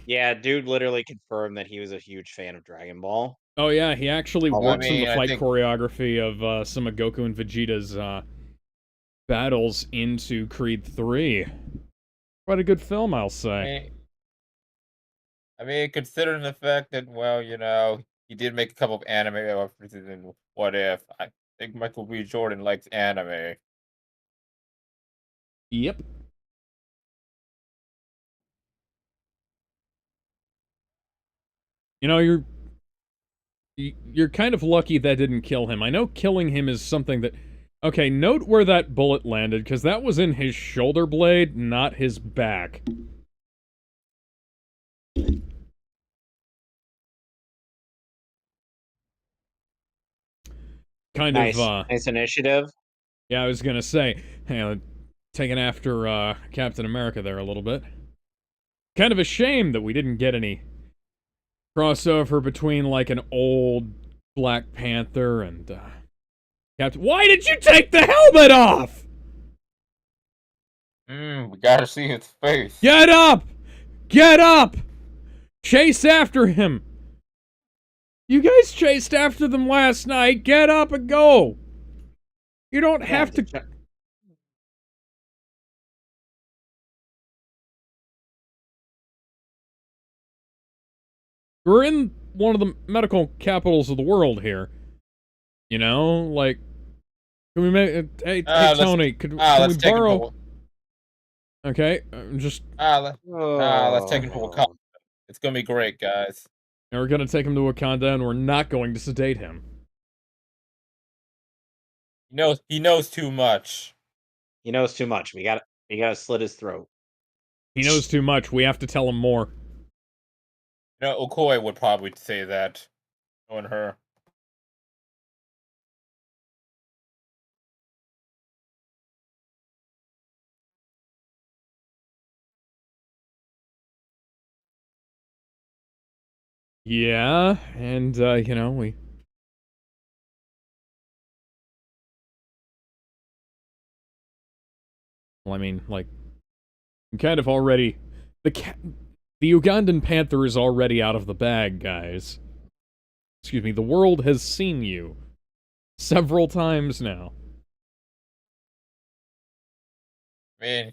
Yeah, dude literally confirmed that he was a huge fan of Dragon Ball. Oh yeah, he actually Oh, works in I the fight think- choreography of some of Goku and Vegeta's battles into Creed 3. Quite a good film, I'll say. I mean, considering the fact that, well, he did make a couple of anime references in What If. I think Michael B. Jordan likes anime. Yep. You know, you're kind of lucky that didn't kill him. I know killing him is something that... Okay, note where that bullet landed, because that was in his shoulder blade, not his back. Kind Nice, of, nice initiative. yeah, I was gonna say, taking after, Captain America there a little bit. Kind of a shame that we didn't get any crossover between, like, an old Black Panther and, Captain... Why did you take the helmet off?! We gotta see his face. Get up! Get up! Chase after him! You guys chased after them last night. Get up and go! You don't have to... We're in one of the medical capitals of the world here. You know, like... Can we make... Hey, Tony, can we borrow... Okay, just... let's take him to Wakanda. It's gonna be great, guys. And we're gonna take him to Wakanda, and we're not going to sedate him. He knows too much. He knows too much. We gotta slit his throat. He knows too much. We have to tell him more. Okoye would probably say that. Knowing her. Yeah, and, you know, we... Well, I mean, like... kind of already... The Ugandan Panther is already out of the bag, guys. Excuse me, the world has seen you. Several times now. I mean,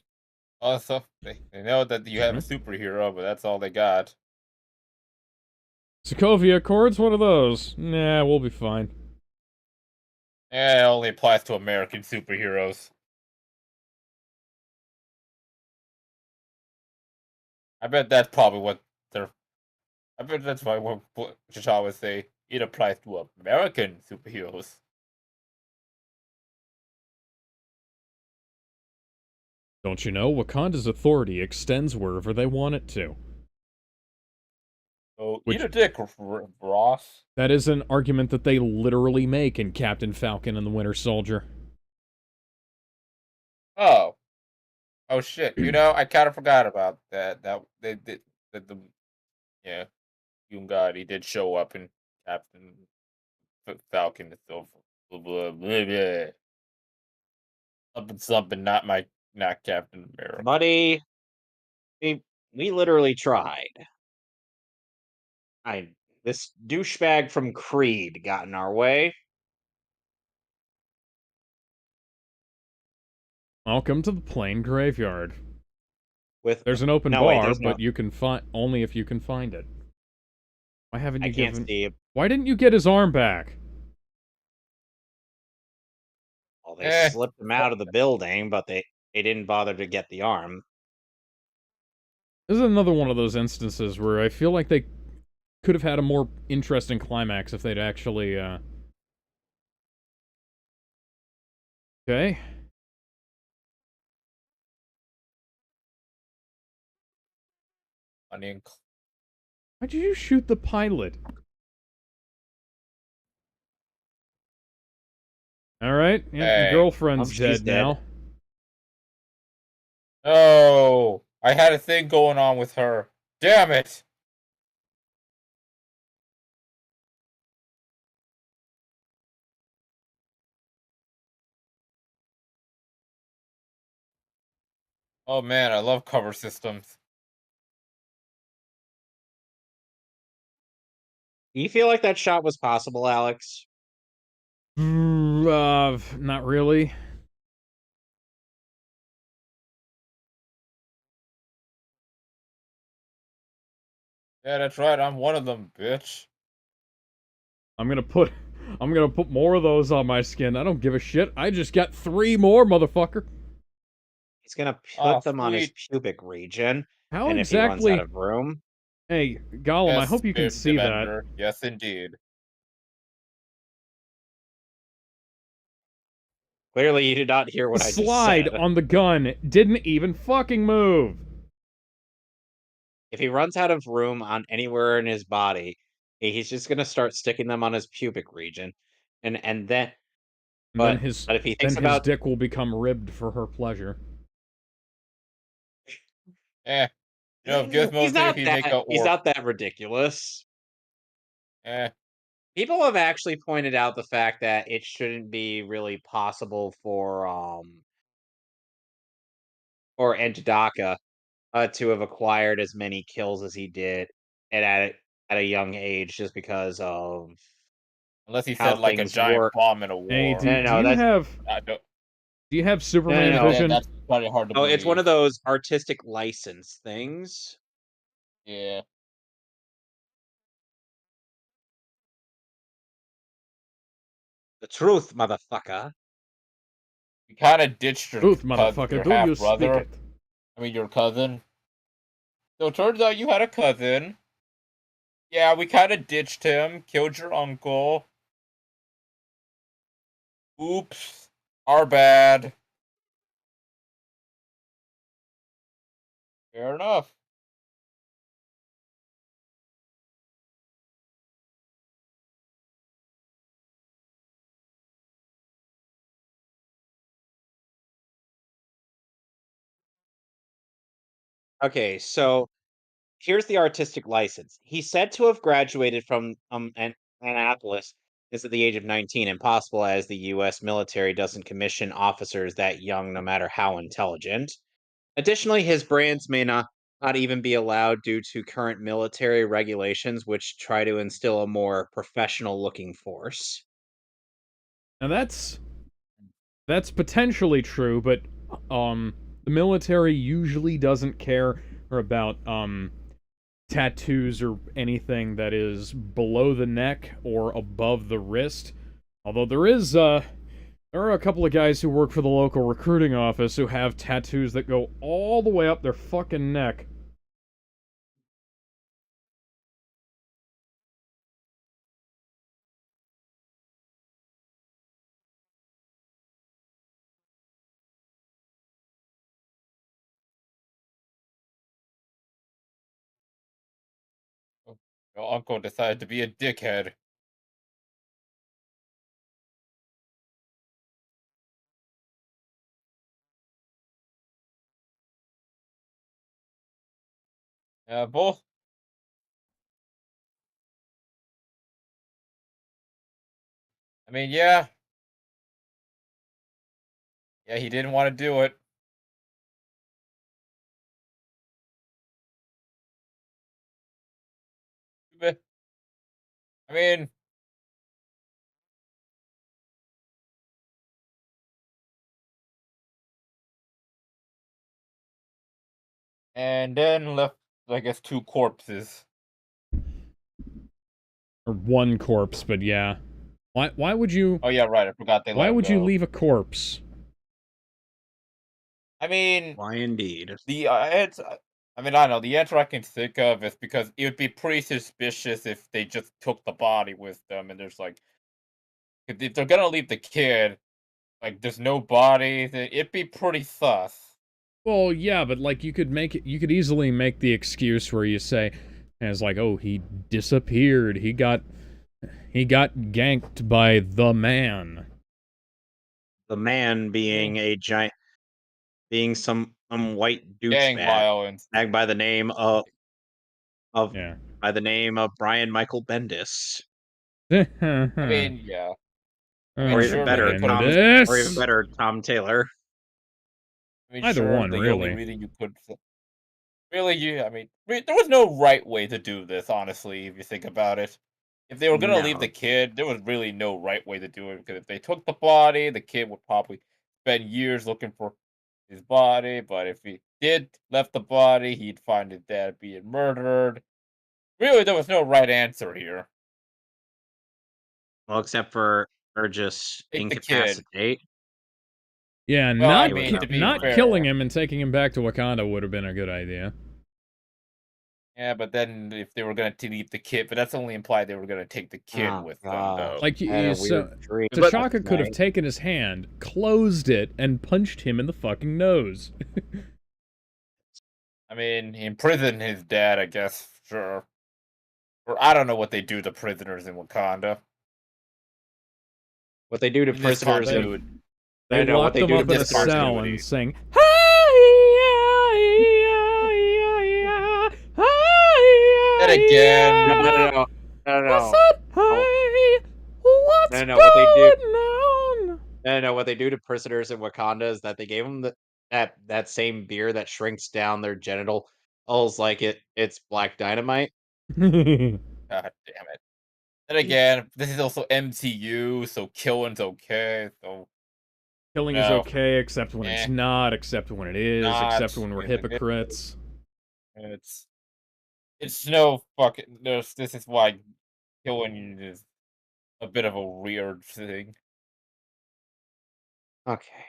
also, they know that you have a superhero, but that's all they got. Sokovia Accords, what are those? Nah, we'll be fine. It only applies to American superheroes. I bet that's probably what they're... I bet that's why what T'Challa would say. It applies to American superheroes. Don't you know, Wakanda's authority extends wherever they want it to. So, eat a dick, Ross. That is an argument that they literally make in Captain Falcon and the Winter Soldier. Oh. Oh shit, I kind of forgot about that. Yeah, Ugandan did show up in Captain Falcon and so blah, blah, blah, blah. Something, not Captain America. Buddy, we literally tried. This douchebag from Creed got in our way. Welcome to the plane graveyard. There's an open bar, but you can find only if you can find it. Why haven't you given... see. Why didn't you get his arm back? Well, they slipped him out of the building, but they didn't bother to get the arm. This is another one of those instances where I feel like they could have had a more interesting climax if they'd actually, Okay. Why'd you shoot the pilot? Alright, yeah, the girlfriend's dead now. Oh, I had a thing going on with her. Damn it! Oh man, I love cover systems. Do you feel like that shot was possible, Alex? Not really. Yeah, that's right. I'm one of them, bitch. I'm gonna put more of those on my skin. I don't give a shit. I just got 3 more, motherfucker. He's gonna Ah, put them on his sweet. pubic region, How and if he runs out exactly? of room, Hey, Gollum, I Yes, hope you can Bib see that. Defender. Yes, indeed. clearly you did not hear The what I just slide said. on the gun didn't even fucking move. If he runs out of room on anywhere in his body, he's just gonna start sticking them on his pubic region, and then And but but if he thinks then his about dick will become ribbed for her pleasure. Eh. You know, if Gizmo's here, he'd make a he's orc. not that ridiculous. Eh. People have actually pointed out the fact that it shouldn't be really possible for Entadaka to have acquired as many kills as he did and at a young age just because of Unless he how said like a things giant work. bomb in a Hey, war. No, no, no, that's I don't, do you have no, no, Superman no. then vision? that's probably hard to Oh, it's one of believe. those artistic license things. Yeah. The truth, motherfucker. You kind of ditched Truth, motherfucker, your do you half speak brother. it? I mean, your cousin. So it turns out you had a cousin. Yeah, we kind of ditched him. Killed your uncle. Oops. Our bad. Fair enough. Okay, so here's the artistic license. He's said to have graduated from Annapolis is at the age of 19, impossible as the US military doesn't commission officers that young no matter how intelligent. Additionally, his brands may not even be allowed due to current military regulations which try to instill a more professional looking force. Now that's potentially true, but the military usually doesn't care about tattoos or anything that is below the neck or above the wrist. Although there are a couple of guys who work for the local recruiting office who have tattoos that go all the way up their fucking neck. Your uncle decided to be a dickhead. Both. I mean, yeah. Yeah, he didn't want to do it. But, I mean, and then left, I guess, 2 corpses. Or one corpse, but yeah. Why would you Oh, yeah, right. I forgot they why let him would you go. leave a corpse? I mean, Why indeed? I mean, I don't know. The answer I can think of is because it would be pretty suspicious if they just took the body with them, and there's like, if they're gonna leave the kid, like, there's no body, then it'd be pretty sus. Well, yeah, but like you could easily make the excuse where you say as like, "Oh, he disappeared. He got ganked by the man." The man being Mm, a giant, being some white gang douchebag, violence. by the name of Yeah. Brian Michael Bendis, I mean, yeah. I mean, or even sure, maybe they better, could have just. Bendis. Tom Taylor. I mean, Either sure, one, the only really. reason you could. Really, I mean, there was no right way to do this, honestly, if you think about it. If they were gonna leave the No, kid, there was really no right way to do it, because if they took the body, the kid would probably spend years looking for his body, but if he did left the body, he'd find his dad being murdered. Really, there was no right answer here. Well, except for just Take the kid. incapacitate. Yeah, Well, I It would mean, to be not probably- killing fair, him and taking him back to Wakanda would have been a good idea. yeah, but then if they were gonna leave the kid, but that's only implied they were gonna take the kid Oh, with them, gosh. though. Like, I had a so weird dream T'Chaka last could have night. taken his hand, closed it, and punched him in the fucking nose. I mean, in prison, his dad, I guess, sure. Or I don't know what they do to prisoners in Wakanda. What they do to In this prisoners in continuity. They know what locked they him do to up in a prisoners in cell continuity. and sang, And again, no. What's up, hey? What's No, what they do- going on? No. What they do to prisoners in Wakanda is that they gave them that same beer that shrinks down their genitals like it's black dynamite. God damn it. And again, this is also MCU, so killing's okay. So Killing is No. okay, except when it's Eh. not, except when it is, Not. except when we're It's like- hypocrites. it's no fucking. This is why killing is a bit of a weird thing. Okay.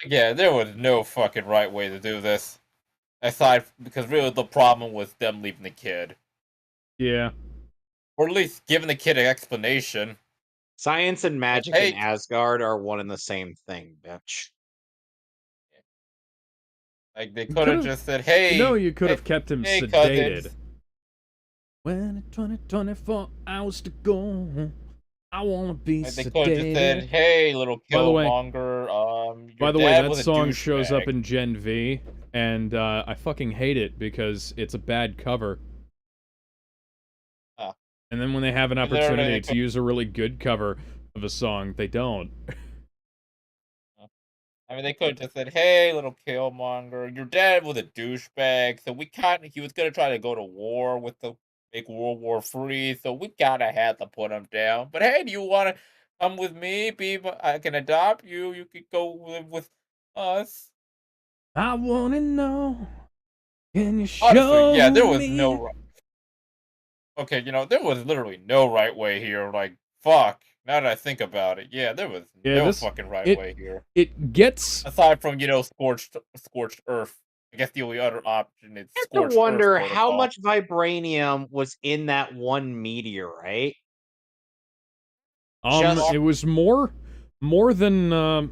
Yeah, there was no fucking right way to do this. Because really the problem was them leaving the kid. Yeah. Or at least giving the kid an explanation. Science and magic Hey. in Asgard are one and the same thing, bitch. Like, they You could have could've- just said, hey. You could have hey, kept him hey, sedated. cousins. When it's 24 hours to go, I wanna be Like, they could have just said, sedated. hey, little By the way- Killmonger, your By the way, dad that was a song shows up douchebag." in Gen V, and I fucking hate it because it's a bad cover. Ah. And then when they have an And they're opportunity really to use a really good cover of a song, they don't. I mean, they could have just said, hey, little Killmonger, your dad was a douchebag, so he was gonna try to go to war with make World War III, so we kinda had to put him down. But hey, do you wanna come with me? I can adopt you, you could go live with us. I wanna know, can you show Honestly, yeah, there was me? no okay, there was literally no right way here, like, fuck. Now that I think about it, yeah, there was Yeah, no this- fucking right it- way here. It gets... Aside from, scorched earth. I guess the only other option is I have scorched to wonder earth how protocol. much vibranium was in that one meteorite. Just- It was more than the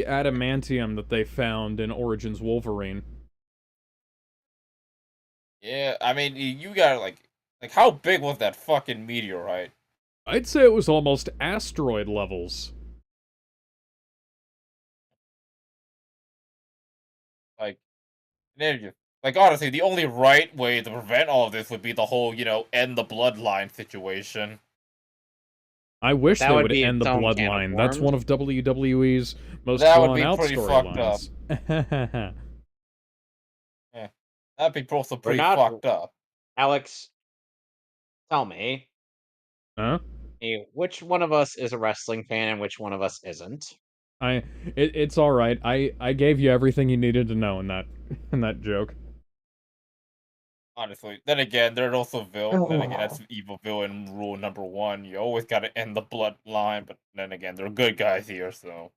adamantium that they found in Origins Wolverine. Yeah, I mean, you got like how big was that fucking meteorite? I'd say it was almost asteroid levels. Like, honestly, the only right way to prevent all of this would be the whole, end the bloodline situation. I wish That they would would be end the its own can of bloodline. That's worms. one of WWE's most That would drawn be out pretty fucked up. storylines. That'd be also pretty not- fucked up. Alex, tell me, Huh? which one of us is a wrestling fan and which one of us isn't? It's all right. I gave you everything you needed to know in that joke. Honestly, then again, there's also villain. Then again, that's evil villain rule number one. You always got to end the bloodline. But then again, they're good guys here, so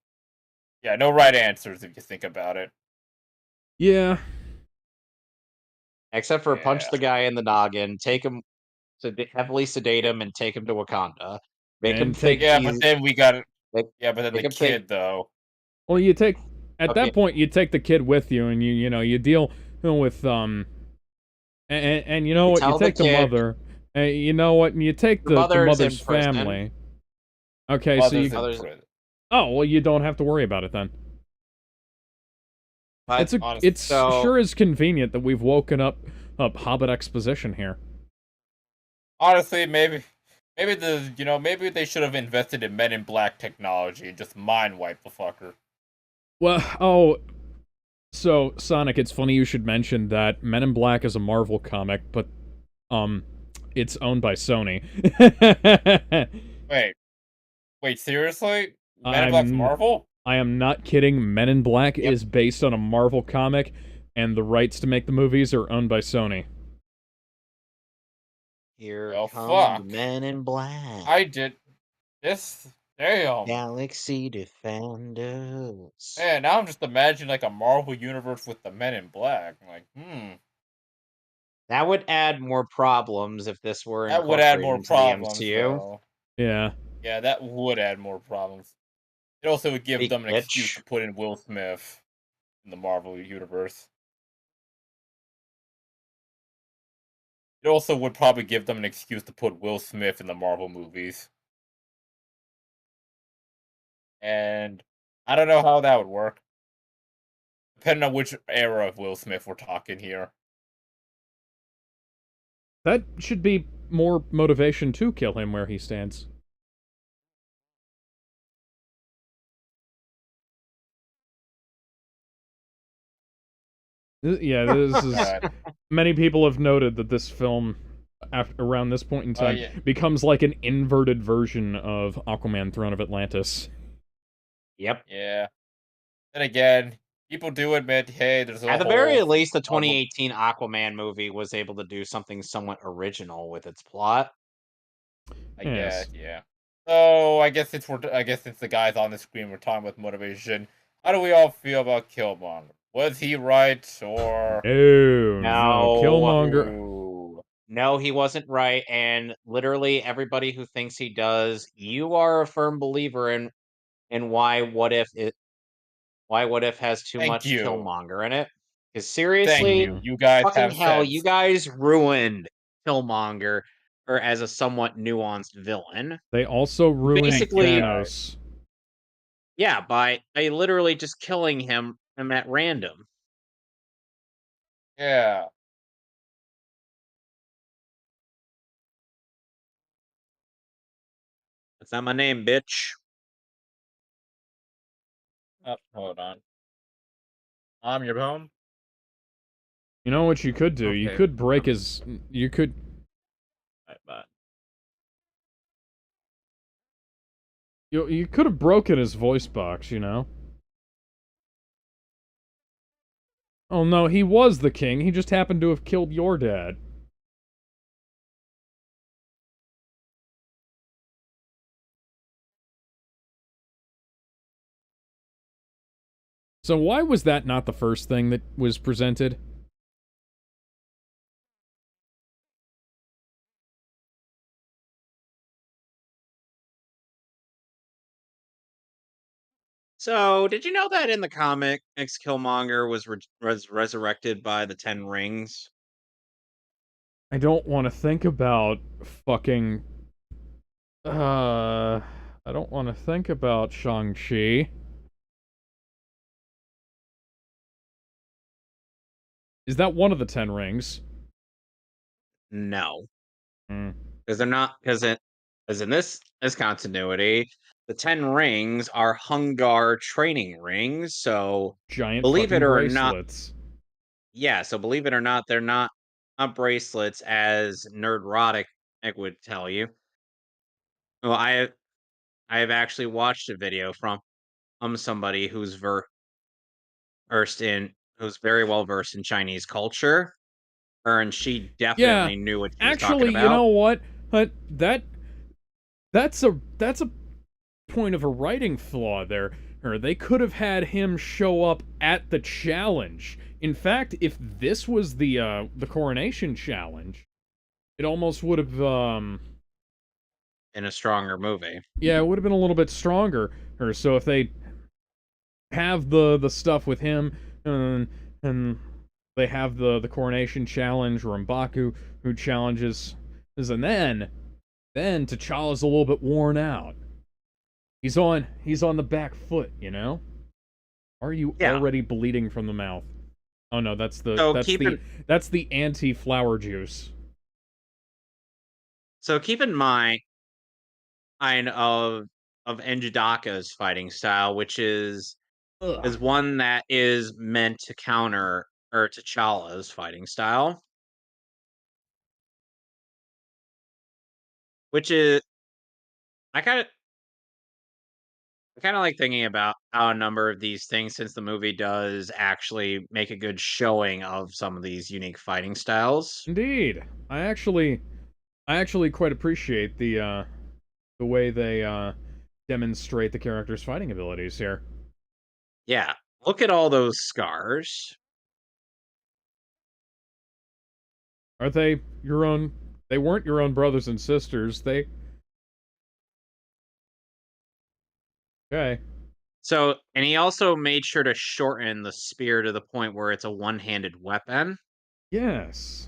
yeah, no right answers if you think about it. Yeah. Except for punch Yeah. the guy in the noggin, take him, heavily sedate him, and take him to Wakanda. Make him And think Yeah, he's but then we got it. Like, Yeah, but then make the him think- kid though. Well, you take at Okay. that point you take the kid with you, and you deal with and you know You what, tell you the take the kid- mother, and you know what, and you take The the mother's in mother's prison. family. Okay, so Mother's you in Others- prison. oh well, you don't have to worry about it then. But honestly, It's so- sure is convenient that we've woken up Hobbit exposition here. Honestly, maybe maybe they should have invested in Men in Black technology and just mind wipe the fucker. Well, so Sonic, it's funny you should mention that Men in Black is a Marvel comic, but it's owned by Sony. Wait, seriously? Men in Black's I'm- Marvel? I am not kidding. Men in Black Yep. is based on a Marvel comic, and the rights to make the movies are owned by Sony. Here Well, come the fuck. men in black. I did this. Damn. Galaxy Defenders. Man, now I'm just imagining like a Marvel universe with the Men in Black. I'm like, That would add more problems if this were that would add incorporated more into the problems, MCU. though. Yeah. Yeah, that would add more problems. It also would give Speak, them an excuse bitch. to put in Will Smith in the Marvel universe. It also would probably give them an excuse to put Will Smith in the Marvel movies. And I don't know how that would work. Depending on which era of Will Smith we're talking here. That should be more motivation to kill him where he stands. Yeah, this is... God. Many people have noted that this film, around this point in time, Yeah. becomes like an inverted version of Aquaman Throne of Atlantis. Yep. Yeah. Then again, people do admit, hey, there's a At the very whole least, the Marvel. 2018 Aquaman movie was able to do something somewhat original with its plot. I Yes. guess, yeah. So I guess since the guys on the screen were talking about motivation, how do we all feel about Killmonger? Was he right or No, No. Killmonger... Ooh. No, he wasn't right, and literally everybody who thinks he does, you are a firm believer in why What If has too Thank much you. Killmonger in it. Because Thank seriously, you. You guys fucking have hell, you sense. guys ruined Killmonger or as a somewhat nuanced villain. They also ruined Thank you, Basically, guys. Thanos. yeah, by literally just killing him at random. Yeah. That's not my name, bitch. Oh, hold on. I'm your home. You know what you could do? You Okay. could break his... You could... Right, bye. You could have broken his voice box, you know? Oh no, he was the king. He just happened to have killed your dad. So why was that not the first thing that was presented? So, did you know that in the comic, Killmonger was resurrected by the Ten Rings? I don't want to think about fucking... I don't want to think about Shang-Chi. Is that one of the Ten Rings? No, Hmm. because they're not. Because in this continuity, the Ten Rings are Hungar training rings. So, Giant believe it fucking or not, bracelets. yeah. So believe it or not, they're not bracelets as Nerdrotic would tell you. Well, I have actually watched a video from somebody versed in who's very well versed in Chinese culture, and she Yeah, definitely knew what she was talking actually, you about. know what? That's a point of a writing flaw there. Or they could have had him show up at the challenge. In fact, if this was the coronation challenge, it almost would have In a stronger movie. yeah, it would have been a little bit stronger. Or so if they have the stuff with him and they have the coronation challenge where M'Baku who challenges and then T'Challa's a little bit worn out. He's on the back foot, you know? Are you Yeah. already bleeding from the mouth? Oh no, that's So that's the anti-flower juice. So keep in mind of Njidaka's fighting style, which is Ugh. one that is meant to counter or T'Challa's fighting style, which is I kind of like thinking about how a number of these things, since the movie does actually make a good showing of some of these unique fighting styles. Indeed. I actually I actually quite appreciate the way they demonstrate the character's fighting abilities here. Yeah, look at all those scars. Are they your own? They weren't your own brothers and sisters. They okay. So, and he also made sure to shorten the spear to the point where it's a one-handed weapon. Yes.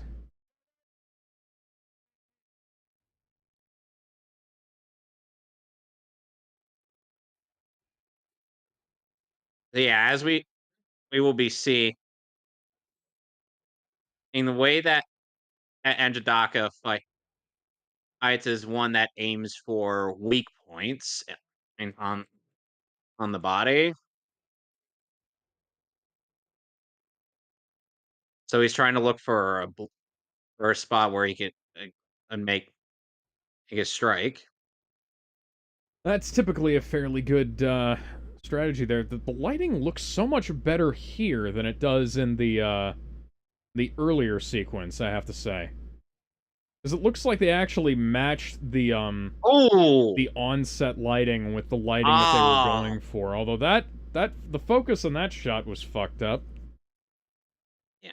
So yeah, as we will be seeing in the way that Anjadaka fights is one that aims for weak points and on the body. So he's trying to look for for a spot where he could make a strike. That's typically a fairly good strategy there. The lighting looks so much better here than it does in the earlier sequence, I have to say. Because it looks like they actually matched Oh, the onset lighting with the lighting that they were ah, going for. Although that the focus on that shot was fucked up. yeah,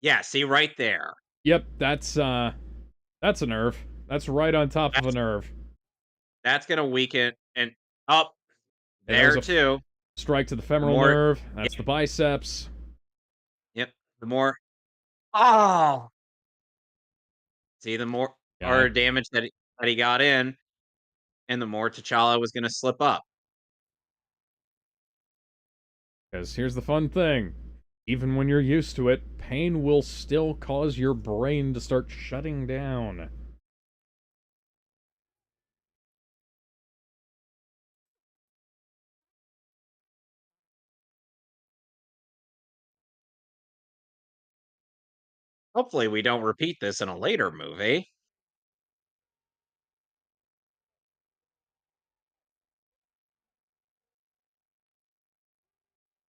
yeah. See right there. Yep, that's a nerve. That's right on top of a That's nerve. that's gonna weaken and up Hey, that was there a too. strike to the The femoral more, nerve. yeah, That's the biceps. yep. The more, oh, see the more Yeah, or damage that he got in, and the more T'Challa was gonna slip up. because here's the fun thing. Even when you're used to it, pain will still cause your brain to start shutting down. Hopefully, we don't repeat this in a later movie.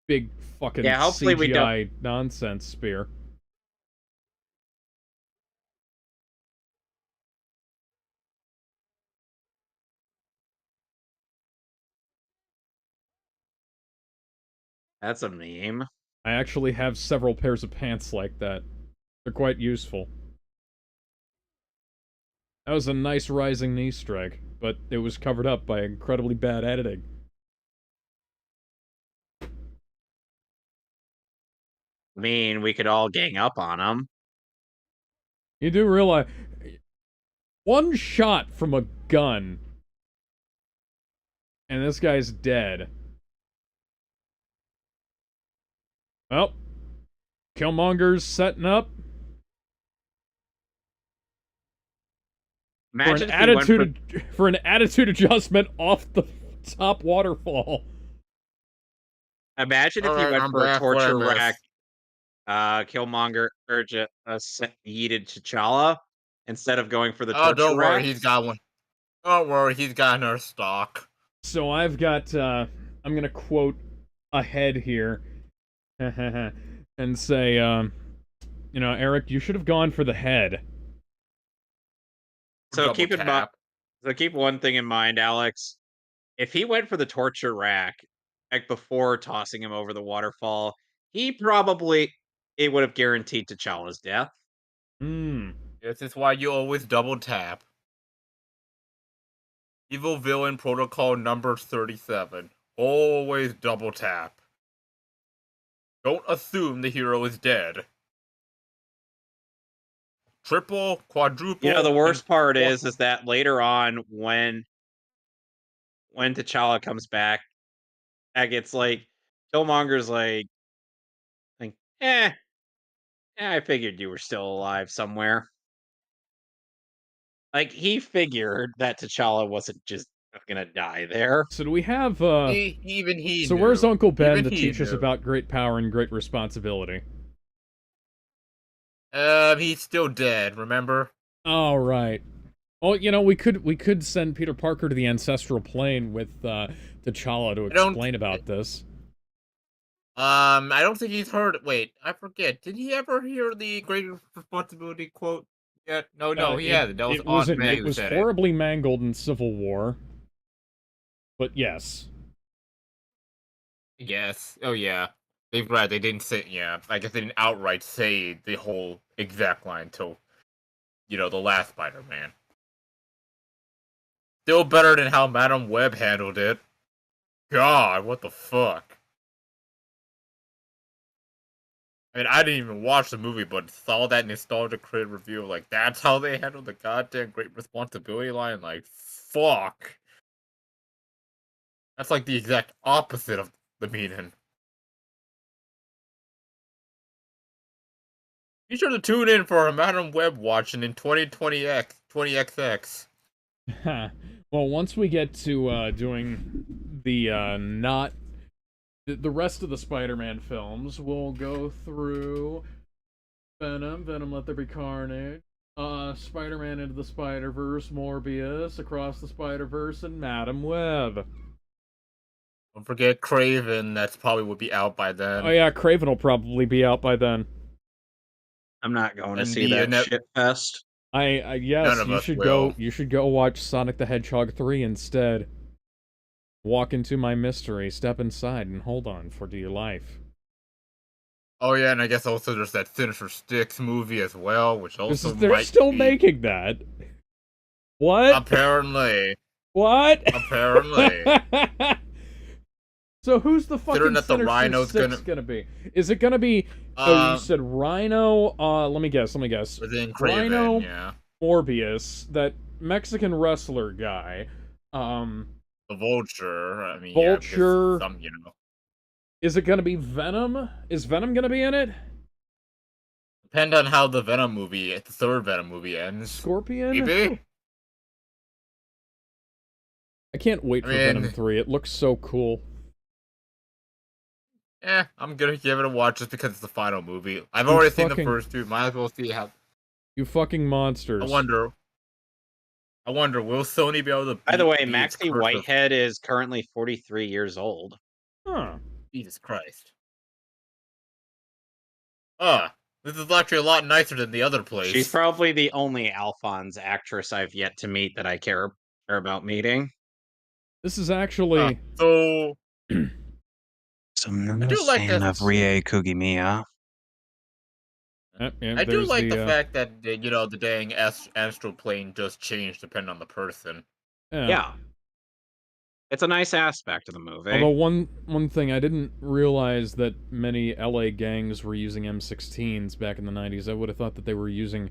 Big fucking Yeah, hopefully we don't. CGI nonsense spear. That's a meme. I actually have several pairs of pants like that. They're quite useful. That was a nice rising knee strike, but it was covered up by incredibly bad editing. I mean, we could all gang up on him. You do realize one shot from a gun and this guy's dead. Well, Killmonger's setting up Imagine if he went for an attitude adjustment off the top waterfall. imagine if he Alright, went I'm for a back. What I torture missed? rack, Killmonger or just yeeted T'Challa instead of going for the Oh, torture don't worry, rack. he's got one. Don't worry, he's got another stock. So I've got I'm gonna quote ahead here and say you know, Eric, you should have gone for the head. So Double keep in mind. tap. So keep one thing in mind, Alex. If he went for the torture rack, like before tossing him over the waterfall, he probably it would have guaranteed T'Challa's death. Hmm. This is why you always double tap. Evil villain protocol number 37. Always double tap. Don't assume the hero is dead. Triple, quadruple. You know, the worst and part is that later on when T'Challa comes back, it's like Killmonger's like, I figured you were still alive somewhere. Like he figured that T'Challa wasn't just gonna die there. So do we have even he so knew. where's Uncle Ben Even to he teach us knew. about great power and great responsibility? He's still dead, remember? All right. Well, you know, we could send Peter Parker to the ancestral plane with T'Challa to I don't- explain about this. I don't think he's heard. Wait, I forget. Did he ever hear the great responsibility quote yet? No, he hasn't. That was Aunt May It who was said it. horribly mangled in Civil War. But yes. Yes. Oh yeah. They've right. They didn't say. Yeah. I guess they didn't outright say the whole exact line till the last Spider-Man. Still better than how Madam Web handled it. God, what the fuck? I mean, I didn't even watch the movie, but saw that nostalgia crit review. Like, that's how they handled the goddamn great responsibility line. Like, fuck. That's like the exact opposite of the meaning. Be sure to tune in for a Madam Web watching in 2020X, 20XX. Well, once we get to doing the not the rest of the Spider-Man films, we'll go through Venom, Let There Be Carnage, Spider-Man Into the Spider-Verse, Morbius, Across the Spider-Verse, and Madam Web. Don't forget Craven. That's probably would be out by then. Oh yeah, Craven will probably be out by then. I'm not going to And see that shit fest. I None yes, of you us should will. go. You should go watch Sonic the Hedgehog 3 instead. Walk into my mystery, step inside, and hold on for dear life. Oh yeah, and I guess also there's that Sinister Six movie as well, which also They're might still be... making that. What? Apparently. What? Apparently. So who's the fucking Considering that the Sinister Rhino's Six gonna be? Is it gonna be? You said Rhino. Let me guess. Within Craven, Rhino, yeah. Morbius, that Mexican wrestler guy. The Vulture. I mean, Vulture. Yeah, Is it gonna be Venom? Is Venom gonna be in it? Depend on how the third Venom movie ends. Scorpion? Maybe. I can't wait for Venom 3. It looks so cool. I'm gonna give it a watch just because it's the final movie. I've already seen the first two. Might as well see how. You fucking monsters. I wonder, will Sony be able to? By the way, Maxie Whitehead is currently 43 years old. Huh. Jesus Christ. This is actually a lot nicer than the other place. She's probably the only Alphonse actress I've yet to meet that I care about meeting. This is actually So I'm not a fan of Rie Kugimiya. I do like the fact that the dang astral plane just changed depending on the person. Yeah. It's a nice aspect of the movie. Although one thing, I didn't realize that many LA gangs were using M16s back in the 90s. I would have thought that they were using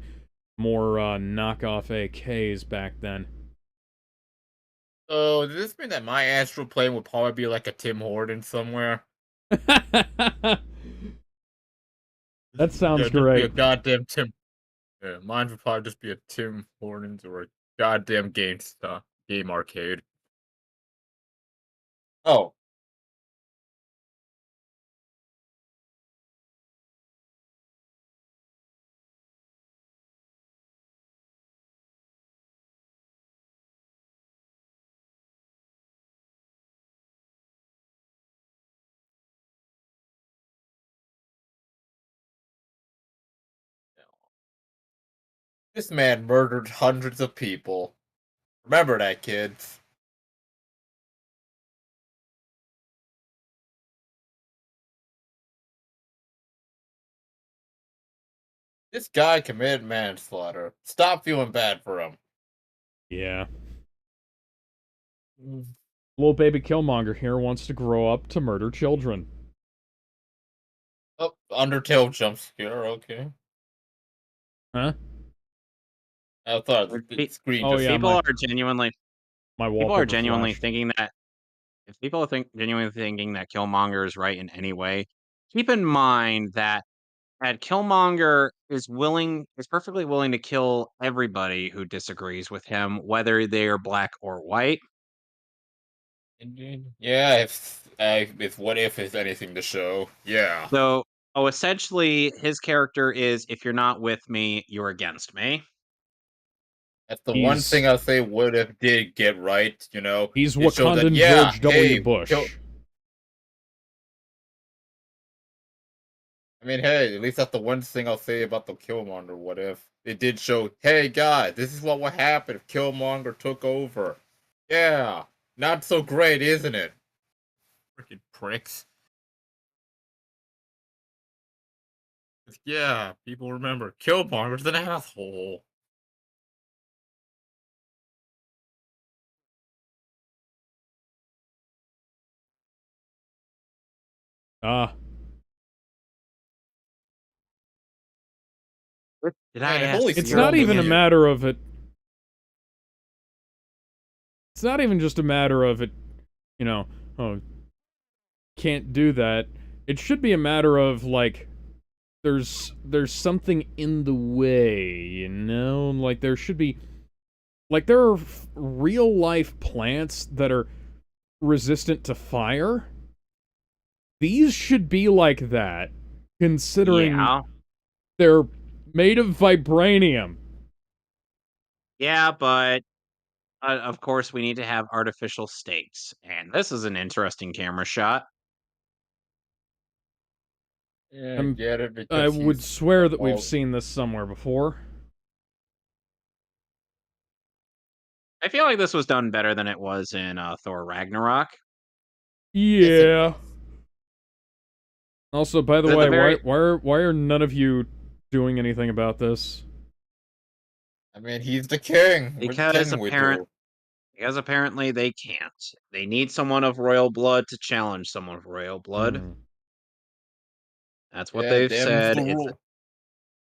more knockoff AKs back then. So, does this mean that my astral plane would probably be like a Tim Horton somewhere? That sounds great. Be a goddamn Tim. Yeah, mine would probably just be a Tim Hortons or a goddamn game arcade. Oh. This man murdered hundreds of people. Remember that, kids. This guy committed manslaughter. Stop feeling bad for him. Yeah. Little baby Killmonger here wants to grow up to murder children. Oh, Undertale jump scare, okay. Huh? I thought the screen just... People are genuinely... People are genuinely thinking that... If people are genuinely thinking that Killmonger is right in any way, keep in mind that Killmonger is perfectly willing to kill everybody who disagrees with him, whether they are black or white. Indeed. Yeah, if what if is anything to show, yeah. So, essentially, his character is, if you're not with me, you're against me. That's the one thing I'll say what if did get right, He's Wakandan George W. Bush. I mean, hey, at least that's the one thing I'll say about the Killmonger What If. It did show, hey guys, this is what would happen if Killmonger took over. Yeah, not so great, isn't it? Freaking pricks. Yeah, people remember Killmonger's an asshole. Ah, Did Man, I if ask only for it's your not even a Strowman opinion? matter of it. It's not even just a matter of it, you know, oh, can't do that. It should be a matter of, like, there's something in the way, you know? Like, there should be, like, there are real life plants that are resistant to fire. These should be like that, considering Yeah. they're made of vibranium. Yeah, but of course we need to have artificial stakes. And this is an interesting camera shot. Yeah, I I'm, get it I because would he's swear that we've all. seen this somewhere before. I feel like this was done better than it was in Thor Ragnarok. Yes, it Yeah. was. Also, by the The, way, the very why are none of you doing anything about this? I mean, he's the king. What because can we apparent do? because apparently they can't. They need someone of royal blood to challenge someone of royal blood. Hmm. That's what Yeah, they've them's said. the It's rule.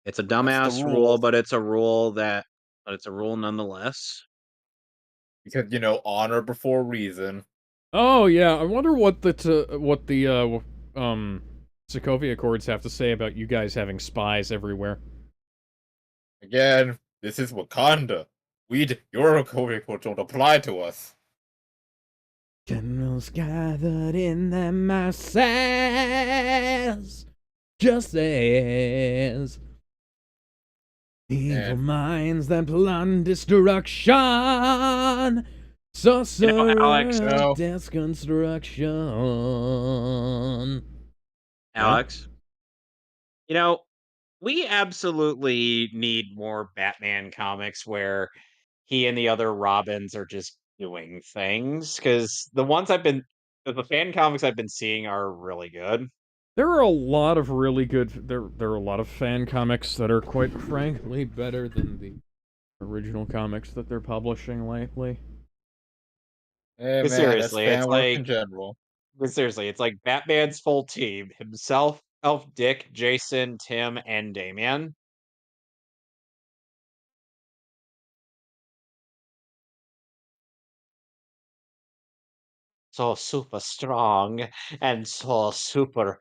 it's a That's the dumbass rule, rule. but it's a rule but it's a rule nonetheless. Because, honor before reason. Oh yeah, I wonder what the Sokovia Accords have to say about you guys having spies everywhere. Again, this is Wakanda. Your code reports don't apply to us. Generals gathered in their masses, just as evil And minds that plan destruction, Alex, sorcerer no, deconstruction. Yeah, Alex, you know, we absolutely need more Batman comics where he and the other Robins are just doing things because the fan comics I've been seeing are really good. there are a lot of really good. There are a lot of fan comics that are quite frankly better than the original comics that they're publishing lately. hey 'Cause man, that's seriously, fan work in general. it's like Batman's full team: himself, Elf, Dick, Jason, Tim, and Damian. So super strong and so super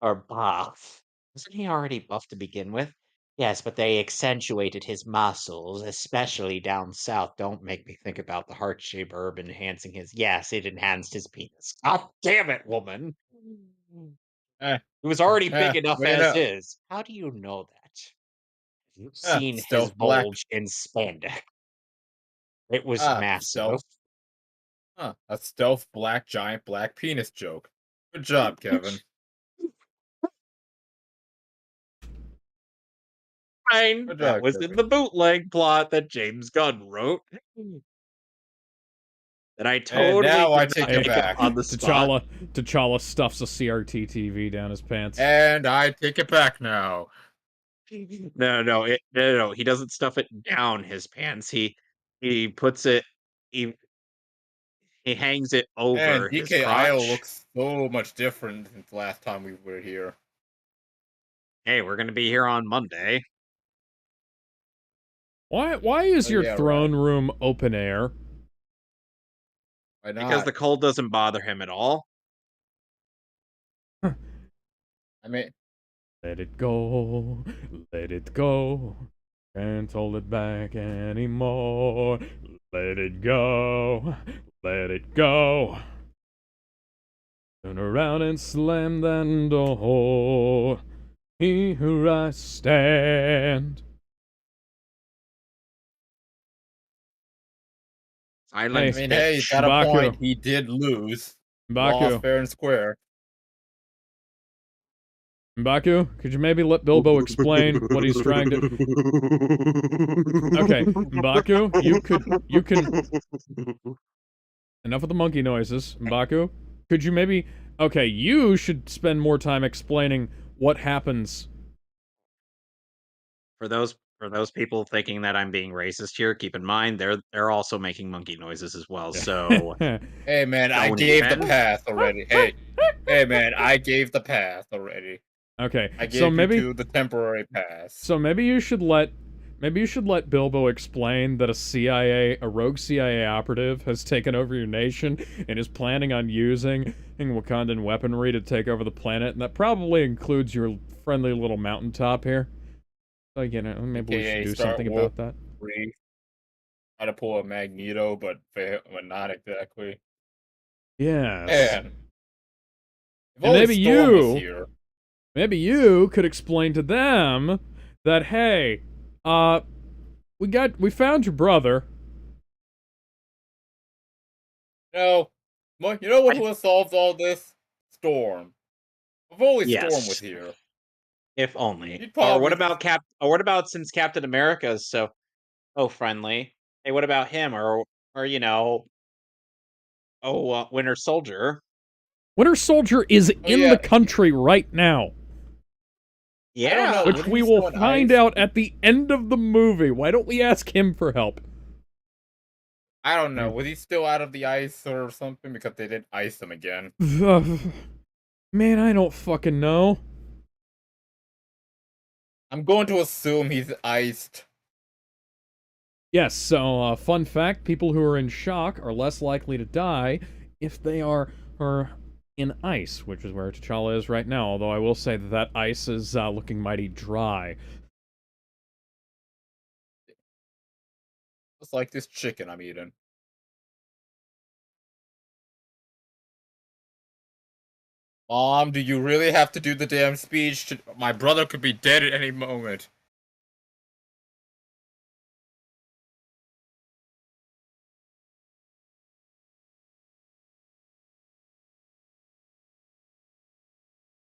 or buff. Wasn't he already buff to begin with? Yes, but they accentuated his muscles, especially down south. Don't make me think about the heart-shaped herb enhancing his. Yes, it enhanced his penis. God damn it, woman! Eh, It was already big enough what do you as know? is. How do you know that? You've seen his Stealth black. bulge in spandex. It was massive. Stealth. A stealth black giant black penis joke. Good job, Kevin. Fine, Good that job, was in Kevin. the bootleg plot that James Gunn wrote. That I And totally now did I not take it Hey, make up back. on the spot. T'Challa stuffs a CRT TV down his pants. And I take it back now. No. He doesn't stuff it down his pants. He puts it. He he hangs it And over his DKIO crotch. looks so much different since the last time we were here. Hey, we're gonna be here on Monday Why is Oh your yeah, right. throne room open air? Why because not? the cold doesn't bother him at all. I mean, Let it go, let it go. Can't hold it back anymore. Let it go, let it go. Turn around and slam that door. Here I stand. I Hey, Silence, mean, hey, he's bitch. got a point. Mbaku, He did lose. Lost Mbaku, fair and square. M'Baku, could you maybe let Bilbo explain what he's trying to... Okay, M'Baku, you can... Enough of the monkey noises, M'Baku. Could you maybe... Okay, you should spend more time explaining what happens. For those people thinking that I'm being racist here, keep in mind they're also making monkey noises as well. So Hey man, I don't gave the even. pass already. Hey man, I gave the pass already. Okay, I so gave maybe... you the temporary pass. So maybe you should let Bilbo explain that a rogue CIA operative has taken over your nation and is planning on using Wakandan weaponry to take over the planet, and that probably includes your friendly little mountaintop here. So, you know, maybe we should AKA do start something World about that. War III. Try to pull a Magneto, but not exactly. Yes. Man, if And only maybe Storm was you, here. maybe you could explain to them that, hey, we found your brother. No, you know what would have solved all this? Storm. If only Storm was Yes, here. if only. He'd Or what probably about Or what about since Captain America is so friendly? Hey, what about him? Or Winter Soldier. Winter Soldier is Oh in the yeah, country right now, I don't know. Yeah. which Wouldn't we he will still on find ice? out at the end of the movie. Why don't we ask him for help? I don't know. Was he still out of the ice or something? Because they did ice him again. Man, I don't fucking know. I'm going to assume he's iced. Yes, so, fun fact, people who are in shock are less likely to die if they are in ice, which is where T'Challa is right now, although I will say that ice is, looking mighty dry. Just like this chicken I'm eating. Mom, do you really have to do the damn speech? My brother could be dead at any moment.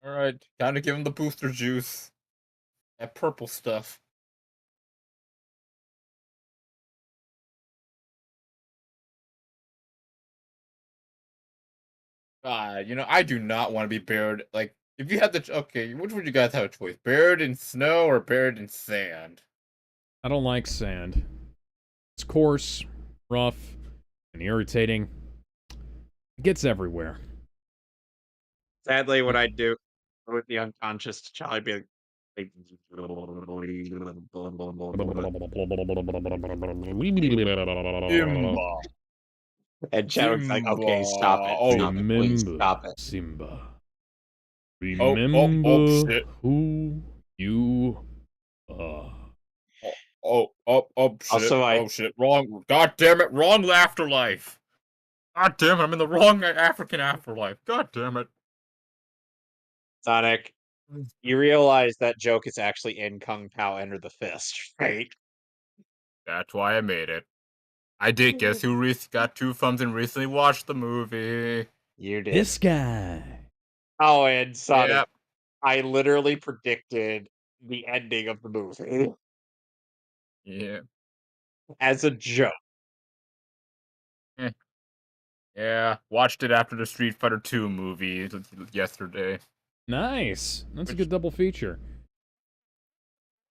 Alright, time to give him the booster juice. That purple stuff. I do not want to be buried. Like, if you had the okay, which would you guys have a choice? Buried in snow or buried in sand? I don't like sand. It's coarse, rough, and irritating. It gets everywhere. Sadly, what I'd do with the unconscious T'Challa, I'd be like, Simba. and Chadwick's like, okay, stop it. Oh, Stop it, please, Remember, stop it. Simba. oh, Remember shit. who you are. Shit. Also, Oh, shit. Wrong. God damn it. Wrong afterlife. God damn it. I'm in the wrong African afterlife. God damn it. Sonic, you realize that joke is actually in Kung Pao Enter the Fist, right? That's why I made it. I did. Guess who got 2 thumbs and recently watched the movie? You did. This guy. Oh, and Sonic, Yep. I literally predicted the ending of the movie Yeah. as a joke. Yeah. Watched it after the Street Fighter 2 movie yesterday. Nice. That's a good double feature.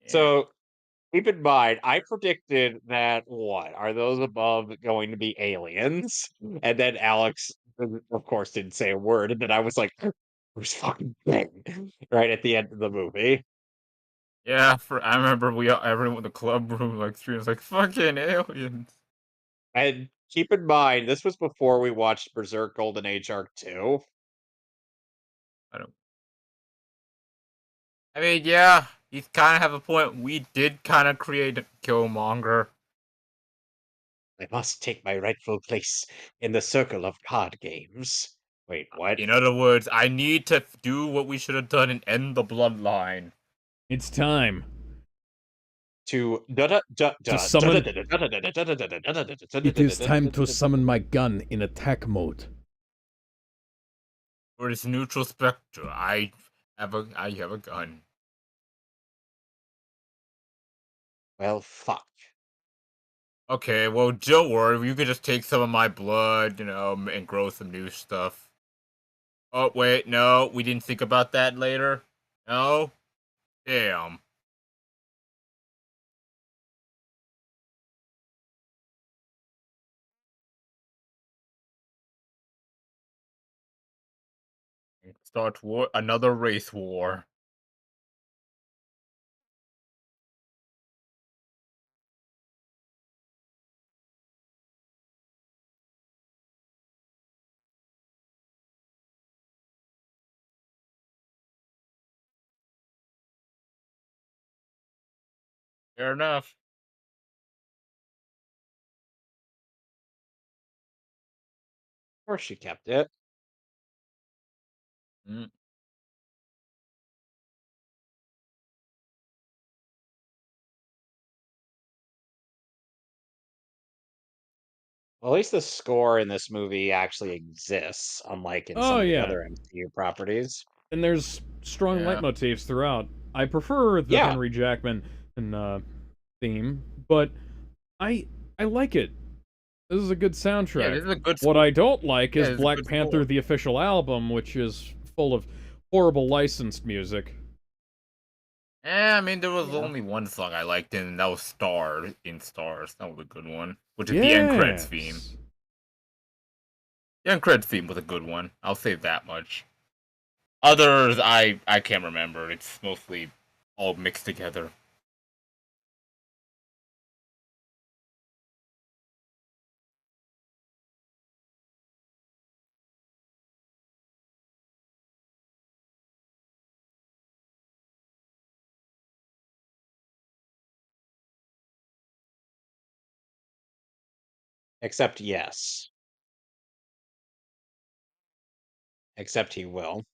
Yeah. So keep in mind, I predicted that what are those above going to be aliens? And then Alex, of course, didn't say a word, and then I was like, "Who's fucking thing?" Right at the end of the movie. Yeah, I remember everyone in the club room like was like fucking aliens. And keep in mind, this was before we watched Berserk Golden Age Arc 2. I mean, yeah, you kind of have a point. We did kind of create Killmonger. I must take my rightful place in the circle of card games. Wait, what? In other words, I need to do what we should have done and end the bloodline. It's time. To summon- It is time to summon my gun in attack mode. For this neutral spectre, I have a gun. Well, fuck. Okay, well, don't worry. You could just take some of my blood, and grow some new stuff. Oh, wait, no, we didn't think about that later. No? Damn. Start war, another race war. Fair enough. Of course she kept it. Mm. Well, at least the score in this movie actually exists, unlike in Oh some of the yeah, other MCU properties. and there's strong Yeah. leitmotifs throughout. I prefer the Yeah. Henry Jackman and theme, but I I like it. This is a good Yeah, soundtrack. this is a good What score. I don't like Yeah, is this is a Black good Panther score. the official album, which is full of horrible licensed music. I mean, there was Yeah. only one song I liked, and that was Star in Stars. That was a good one. Which is the end credits theme. Yes. The end credits theme was a good one. I'll say that much. Others, I can't remember. It's mostly all mixed together. Except yes. Except he will.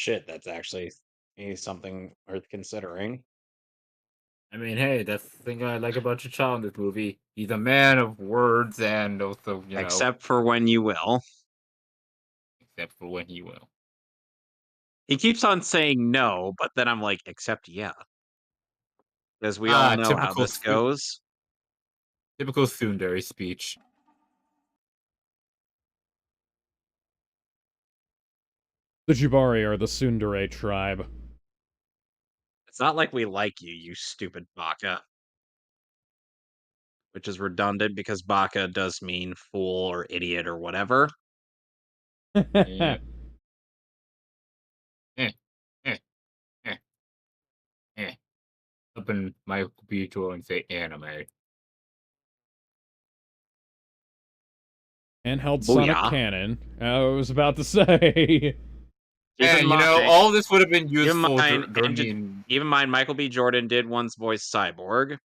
Shit, that's actually something worth considering. I mean, hey, that's the thing I like about T'Challa in this movie. He's a man of words and also, Except for when you will. except for when he will. He keeps on saying no, but then I'm like, except yeah. Because we all know how this goes. Typical tsundere speech. The Jubari are the Tsundere tribe. It's not like we like you, you stupid baka. Which is redundant because baka does mean fool or idiot or whatever. Yeah. Eh, eh, eh, eh. Open my computer and say anime. Handheld Sonic Booyah. Cannon. I was about to say. Keep in And mind, all this would have been keep in useful mind, during the. keep in mind, Michael B. Jordan did once voice Cyborg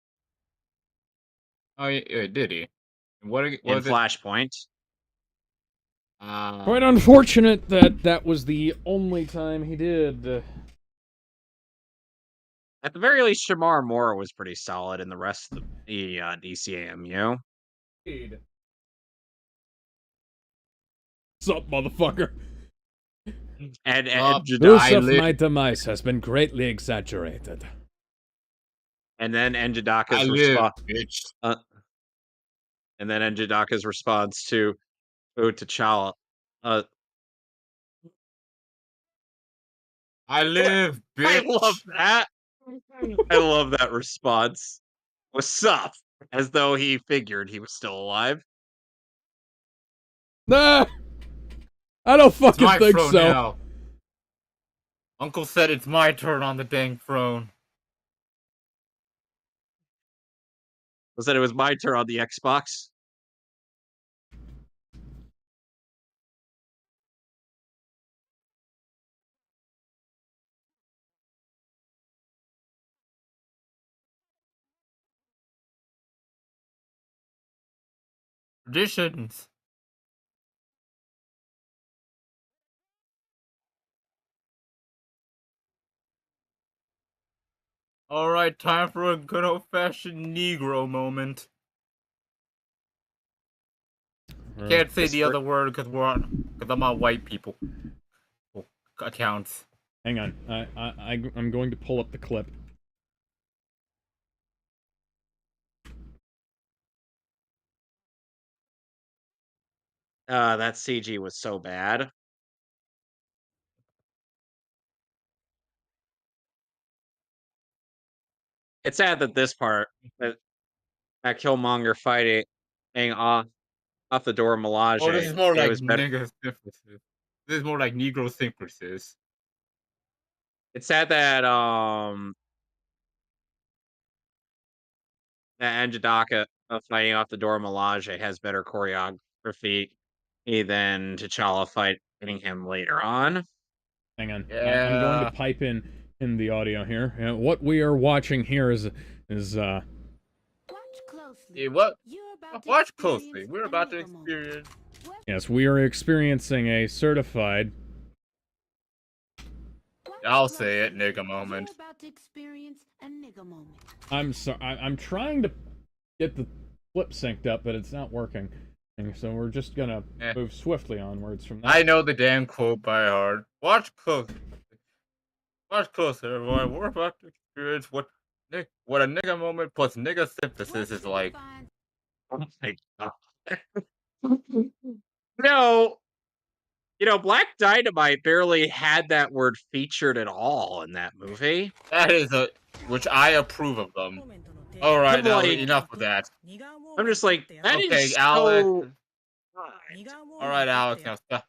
Oh, yeah, did he? What in was it? Flashpoint. Quite unfortunate that that was the only time he did. At the very least, Shamar Moore was pretty solid in the rest of the DCAMU. Sup, motherfucker? And News I of live, my demise has been greatly exaggerated. and then I Njidaka's live, response, bitch. and then Njidaka's response to T'Challa. Uh, I live, I love bitch. that. I love that response. What's up? As though he figured he was still alive. Nah, I don't It's fucking my think throne so. now. Uncle said it's my turn on the dang throne. Was that it was my turn on the Xbox? Traditions. All right, time for a good old-fashioned Negro moment. Can't say the other word because I'm on white people accounts. Hang on. I'm going to pull up the clip. That CG was so bad. It's sad that this part, that Killmonger fighting off the door Melage, Oh, this is more it like was better. nigga synthesis. This is more like Negro synthesis. It's sad that that Anjadaka fighting off the door Melage has better choreography than T'Challa fighting him later on. Hang on. I'm going to Yeah. pipe in the audio here. What we are watching here is Watch closely. Hey, what? You're about to Watch experience closely. We're a about to nigga moment. experience. yes, we are experiencing a certified. Watch I'll say it, closely. nigga moment. You're about to experience a nigga moment. I'm sorry. I'm trying to get the flip synced up, but it's not working. And so we're just gonna move swiftly onwards from that. I know the damn quote by heart. Watch close. Watch closer, everyone. We're about to experience what a nigga moment plus nigga synthesis is like. Oh my god. No, Black Dynamite barely had that word featured at all in that movie. That is which I approve of them. All right, now like- enough of that. I'm just like, that is Okay, so Alex. odd. All right, Alex. Now stop.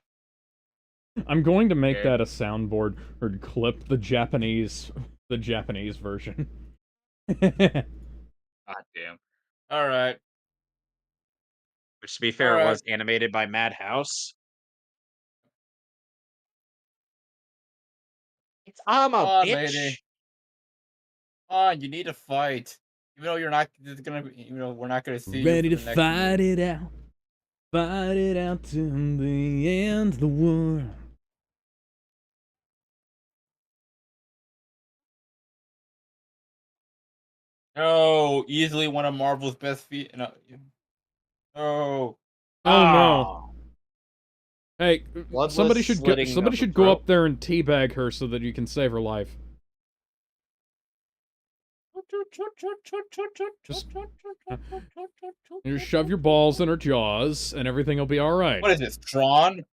I'm going to make Okay. that a soundboard or clip the Japanese version. God damn. All right. Which, to be fair, Alright. was animated by Madhouse. It's I'm a Come on, bitch. lady. Come on, you need to fight. Even though you're not gonna, we're not gonna see Ready you to for the next fight movie. it out to the end of the world. No, easily one of Marvel's best feat. No. Oh Ah. no! Hey, Bloodless somebody should slitting somebody of the should go throat. up there and teabag her so that you can save her life. You just shove your balls in her jaws, and everything will be all right. What is this, Tron?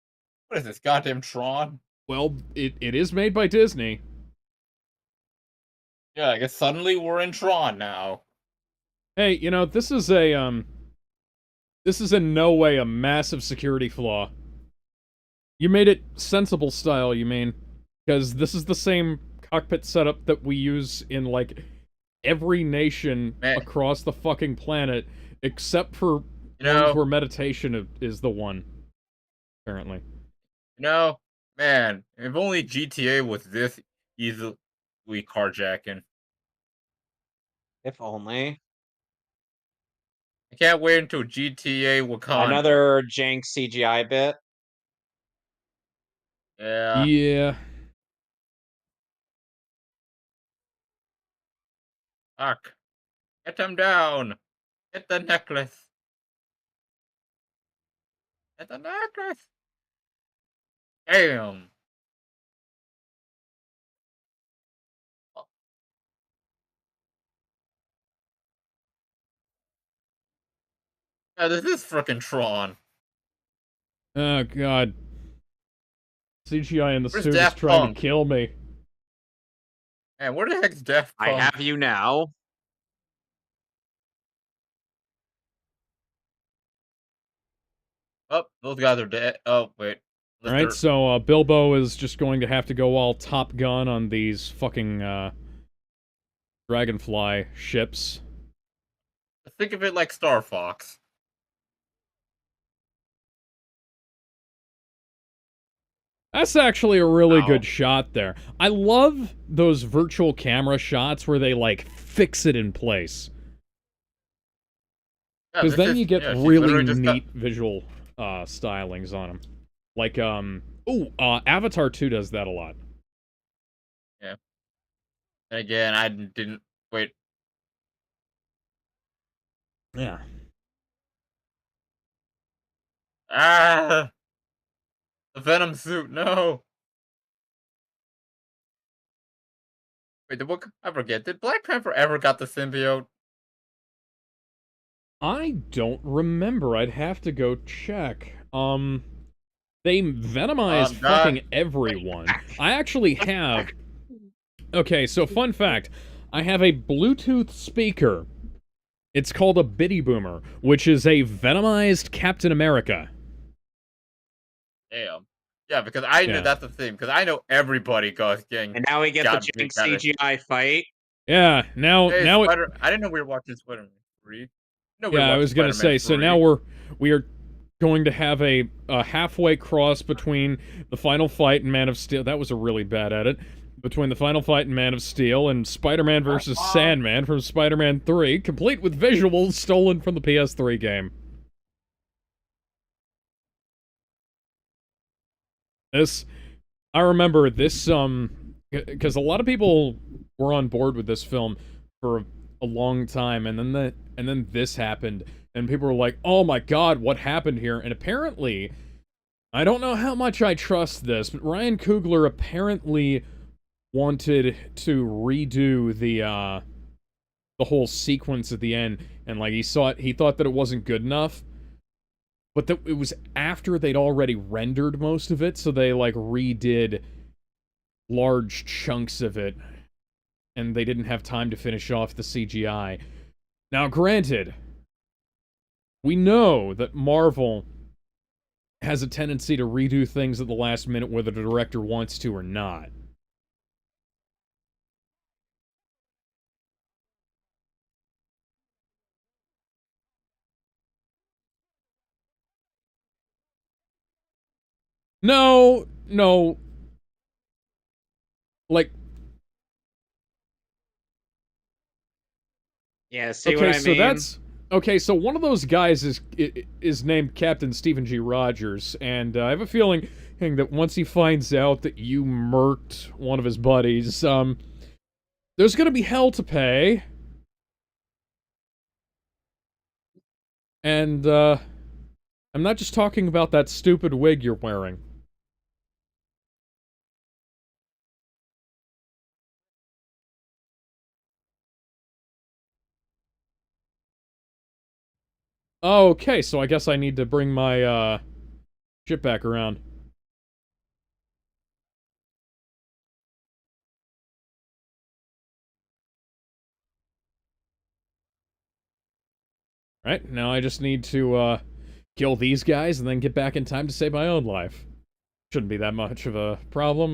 What is this, goddamn Tron? Well, it is made by Disney. Yeah, I guess suddenly we're in Tron now. Hey, this is in no way a massive security flaw. You made it sensible style, you mean? Because this is the same cockpit setup that we use in, like, every nation across the fucking planet, except for ones where meditation is the one, apparently. Man, if only GTA was this easily carjacking. If only. I can't wait until GTA Wakanda. Another jank CGI bit. Yeah. Yeah. Fuck. Get him down. Get the necklace. Get the necklace. Damn. Yeah, this is frickin' Tron. Oh, God. CGI in the Where's suit is Daft trying Punk? to kill me. Man, where the heck's Daft Punk? I have you now. Oh, those guys are dead. Oh, wait. Alright, so Bilbo is just going to have to go all Top Gun on these fucking Dragonfly ships. Think of it like Star Fox. That's actually a really Ow. good shot there. I love those virtual camera shots where they, like, fix it in place. Yeah, Because then you get she's really literally just neat visual stylings on them. Like, Avatar 2 does that a lot. And again, I didn't wait. Yeah. Ah, the Venom suit. No. Wait, I forget. Did Black Panther ever got the symbiote? I don't remember. I'd have to go check. They venomized God. fucking everyone. I actually have... Okay, so fun fact. I have a Bluetooth speaker. It's called a Biddy Boomer, which is a venomized Captain America. Damn. Yeah, because I know Yeah. that's the thing. Because I know everybody goes getting. And now we get the got jank got it. CGI fight. Yeah, now Hey, now it... I didn't know we were watching Spider-Man 3. No, we were Yeah, I watching was gonna Spider-Man say, so 3. now we are going to have a halfway cross between the final fight and Man of Steel. That was a really bad edit. Between the final fight and Man of Steel and Spider-Man vs. Sandman from Spider-Man 3, complete with visuals stolen from the PS3 game. I remember this, because a lot of people were on board with this film for a long time, and then this happened, and people were like, "Oh my God, what happened here?" And apparently, I don't know how much I trust this, but Ryan Coogler apparently wanted to redo the whole sequence at the end, and like he thought that it wasn't good enough. But it was after they'd already rendered most of it, so they like redid large chunks of it, and they didn't have time to finish off the CGI. Now, granted, we know that Marvel has a tendency to redo things at the last minute whether the director wants to or not. No, like, Yeah, see what I so mean? that's okay. So one of those guys is named Captain Stephen G. Rogers, and I have a feeling that once he finds out that you murked one of his buddies, there's gonna be hell to pay. And I'm not just talking about that stupid wig you're wearing. Okay, so I guess I need to bring my shit back around. Right, now I just need to kill these guys and then get back in time to save my own life. Shouldn't be that much of a problem.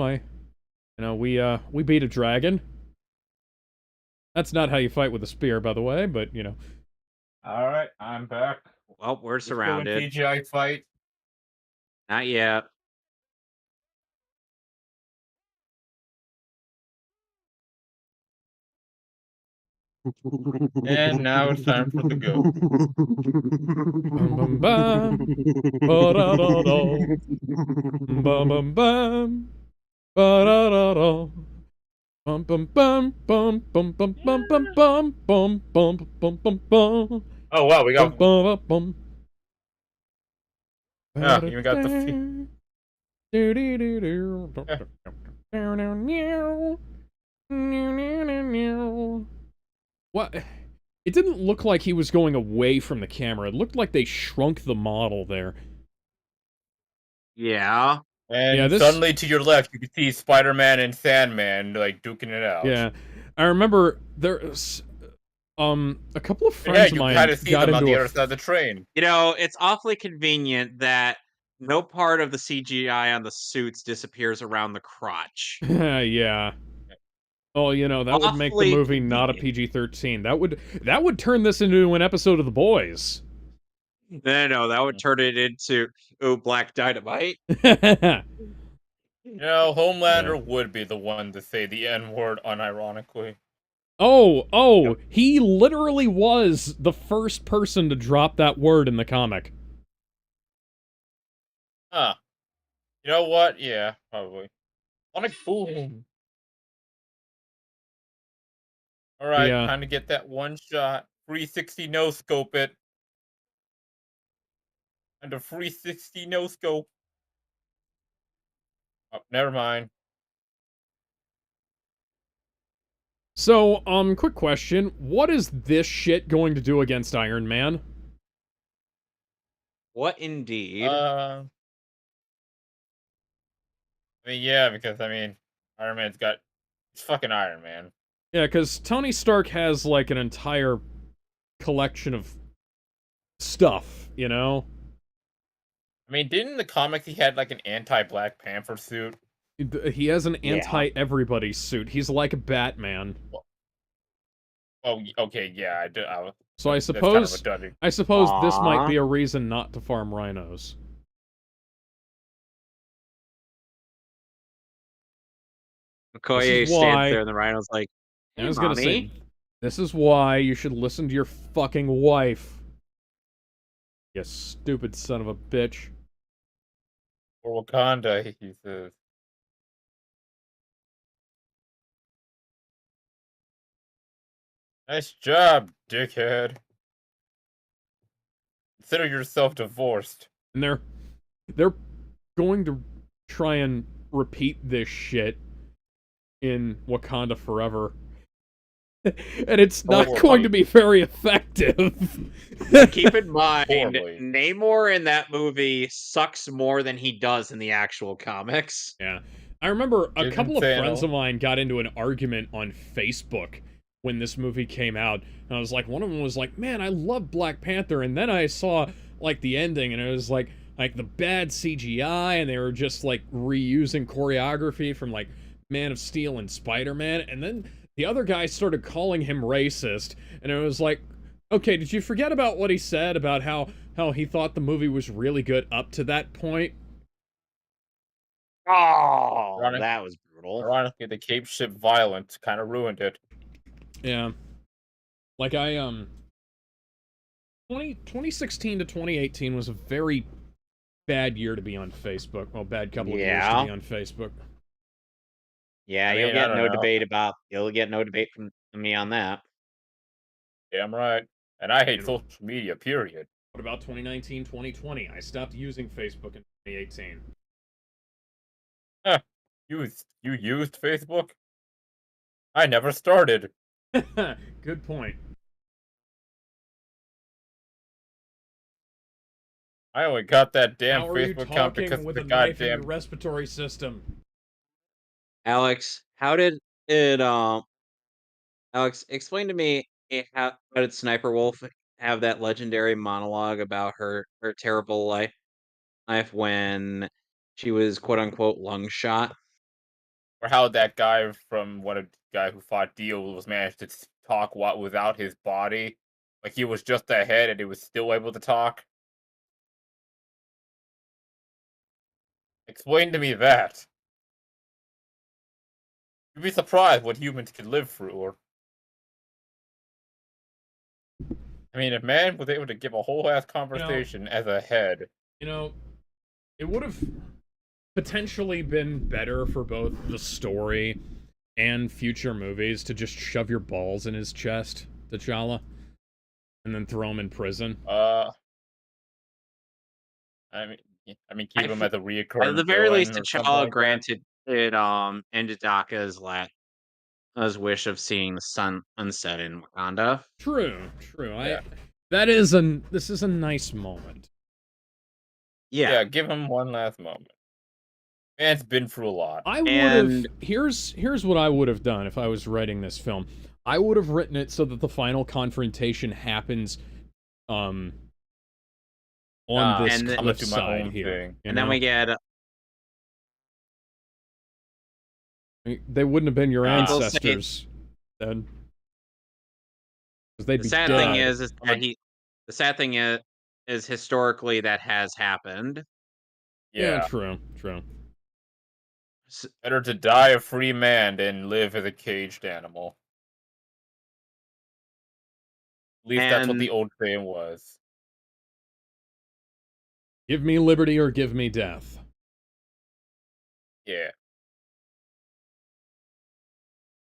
We beat a dragon. That's not how you fight with a spear, by the way, but you know. Alright, I'm back. Well, we're Let's go in surrounded. CGI fight. Not yet. And now it's time for the go. Bum bum bum. Ba da da da. Bum bum bum. Ba da da da. Bum bum bum bum bum bum bum bum bum bum bum bum bum bum. Oh wow, we got. Bum bum. Yeah, you got the feet. What? It didn't look like he was going away from the camera. It looked like they shrunk the model there. Yeah. And Yeah, suddenly to your left, you can see Spider-Man and Sandman like duking it out. Yeah, I remember there's a couple of Yeah, friends you of mine kind of see got them on into the a other side of the train. You know, it's awfully convenient that no part of the CGI on the suits disappears around the crotch. yeah. Oh, you know, that would make the Awfully movie not a convenient. PG-13. That would turn this into an episode of The Boys. No, that would turn it into Black Dynamite. You know, Homelander Yeah. would be the one to say the N-word unironically. Oh, he literally was the first person to drop that word in the comic. Huh. You know what? Yeah, probably. Sonic Boom. Alright, Yeah. time to get that one shot. 360 no scope it. And a 360 no scope. Oh, never mind. So, quick question. What is this shit going to do against Iron Man? What indeed? I mean, yeah, because Iron Man's got it's fucking Iron Man. Yeah, because Tony Stark has, like, an entire collection of stuff, you know? I mean, didn't in the comics he had like an anti-Black Panther suit? He has an Yeah. anti-everybody suit. He's like Batman. Oh, okay, yeah, So I that's kind of a suppose duddy. this might Aw. be a reason not to farm rhinos. Okoye stands why- there, and the rhino's like, I "Hey, was gonna say, mommy." this is why you should listen to your fucking wife. You stupid son of a bitch. For Wakanda, he says. Nice job, dickhead. Consider yourself divorced. And they're going to try and repeat this shit in Wakanda Forever. And it's not Horribly. going to be very effective. Keep in mind, Horribly. Namor in that movie sucks more than he does in the actual comics. Yeah. I remember a Isn't couple of friends Thanos- of mine got into an argument on Facebook when this movie came out. And I was like, one of them was like, man, I love Black Panther. And then I saw, like, the ending, and it was like the bad CGI, and they were just, like, reusing choreography from, like, Man of Steel and Spider-Man. And then the other guy started calling him racist. And it was like, okay, did you forget about what he said about how he thought the movie was really good up to that point? Oh, Ironic- that was brutal. Ironically, the Cape Ship violence kind of ruined it. Yeah. Like, 2016 to 2018 was a very bad year to be on Facebook. Well, bad couple of years to Yeah. be on Facebook. Yeah, I you'll mean, I get don't no know. debate from me on that. Damn right. And I hate And- social media, period. What about 2019, 2020? I stopped using Facebook in 2018. You used Facebook? I never started. Good point. I only got that damn How are you Facebook account talking because of with the a knife in your goddamn. respiratory system? Alex, how did it Alex, explain to me how did Sniper Wolf have that legendary monologue about her terrible life when she was quote unquote lung shot? Or how that guy from what a guy who fought Dio was managed to talk without his body. Like he was just a head and he was still able to talk. Explain to me that. You'd be surprised what humans can live through. Or I mean, if man was able to give a whole ass conversation as a head. You know, it would have potentially been better for both the story and future movies to just shove your balls in his chest, T'Challa, and then throw him in prison. I mean, keep him as a reoccurring At the very least, villain or something T'Challa like that. granted it ended Daka's wish of seeing the sun unset in Wakanda. True. Yeah. This is a nice moment. Yeah. Give him one last moment. Man's been through a lot. I would And- have here's what I would have done if I was writing this film. I would have written it so that the final confrontation happens on this and then- I'm gonna cliff do my own side here. thing. you And then know? we get They wouldn't have been your People say- ancestors then. 'Cause they'd the be sad dead. thing is I'm that a- the sad thing is historically that has happened. Yeah, Yeah. true. S- Better to die a free man than live as a caged animal. At least that's what And the old saying was. Give me liberty or give me death. Yeah.